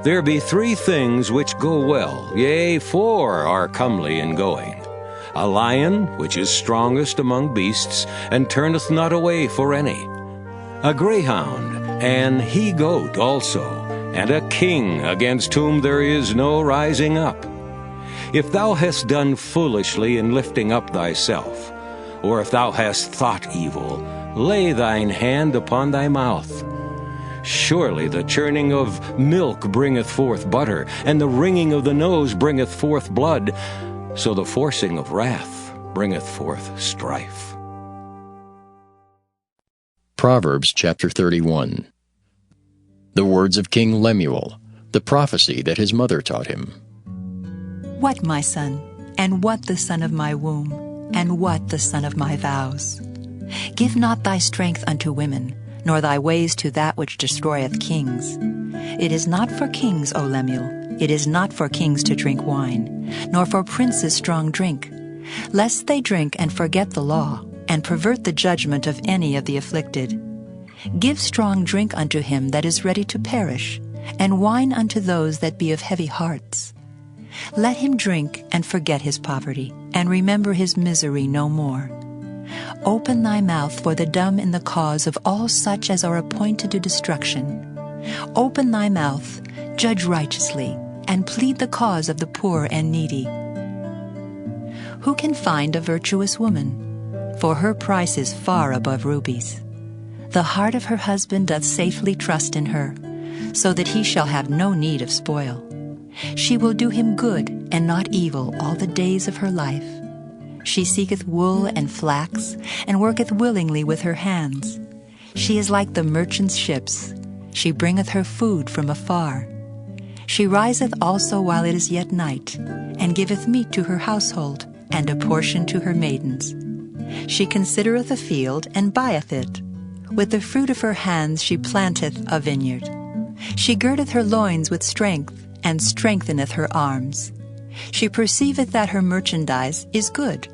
There be 3 things which go well, yea, 4 are comely in going. A lion, which is strongest among beasts, and turneth not away for any. A greyhound, an he-goat also, and a king against whom there is no rising up. If thou hast done foolishly in lifting up thyself, or if thou hast thought evil, lay thine hand upon thy mouth. Surely the churning of milk bringeth forth butter, and the wringing of the nose bringeth forth blood, so the forcing of wrath bringeth forth strife. Proverbs chapter 31. The words of King Lemuel, the prophecy that his mother taught him. What, my son, and what the son of my womb, and what the son of my vows? Give not thy strength unto women, nor thy ways to that which destroyeth kings. It is not for kings, O Lemuel, it is not for kings to drink wine, nor for princes strong drink, lest they drink and forget the law, and pervert the judgment of any of the afflicted. Give strong drink unto him that is ready to perish, and wine unto those that be of heavy hearts. Let him drink and forget his poverty, and remember his misery no more. Open thy mouth for the dumb in the cause of all such as are appointed to destruction. Open thy mouth, judge righteously, and plead the cause of the poor and needy. Who can find a virtuous woman? For her price is far above rubies. The heart of her husband doth safely trust in her, so that he shall have no need of spoil. She will do him good and not evil all the days of her life. She seeketh wool and flax, and worketh willingly with her hands. She is like the merchant's ships. She bringeth her food from afar. She riseth also while it is yet night, and giveth meat to her household, and a portion to her maidens. She considereth a field, and buyeth it. With the fruit of her hands she planteth a vineyard. She girdeth her loins with strength, and strengtheneth her arms. She perceiveth that her merchandise is good.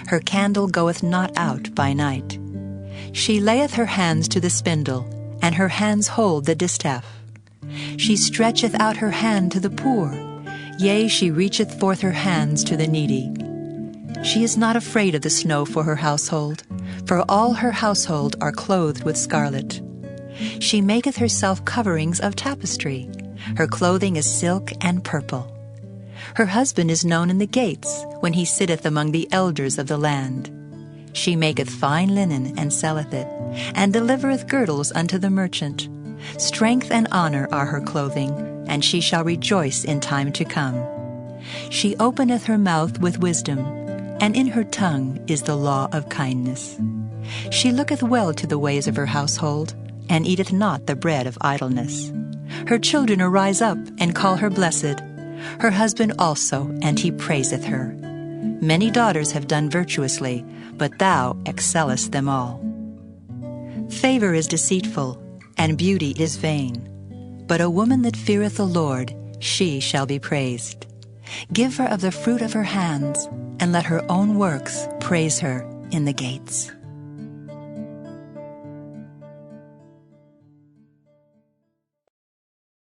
Her candle goeth not out by night. She layeth her hands to the spindle, and her hands hold the distaff. She stretcheth out her hand to the poor, yea, she reacheth forth her hands to the needy. She is not afraid of the snow for her household, for all her household are clothed with scarlet. She maketh herself coverings of tapestry. Her clothing is silk and purple. Her husband is known in the gates, when he sitteth among the elders of the land. She maketh fine linen, and selleth it, and delivereth girdles unto the merchant. Strength and honor are her clothing, and she shall rejoice in time to come. She openeth her mouth with wisdom, and in her tongue is the law of kindness. She looketh well to the ways of her household, and eateth not the bread of idleness. Her children arise up, and call her blessed. Her husband also, and he praiseth her. Many daughters have done virtuously, but thou excellest them all. Favor is deceitful, and beauty is vain. But a woman that feareth the Lord, she shall be praised. Give her of the fruit of her hands, and let her own works praise her in the gates.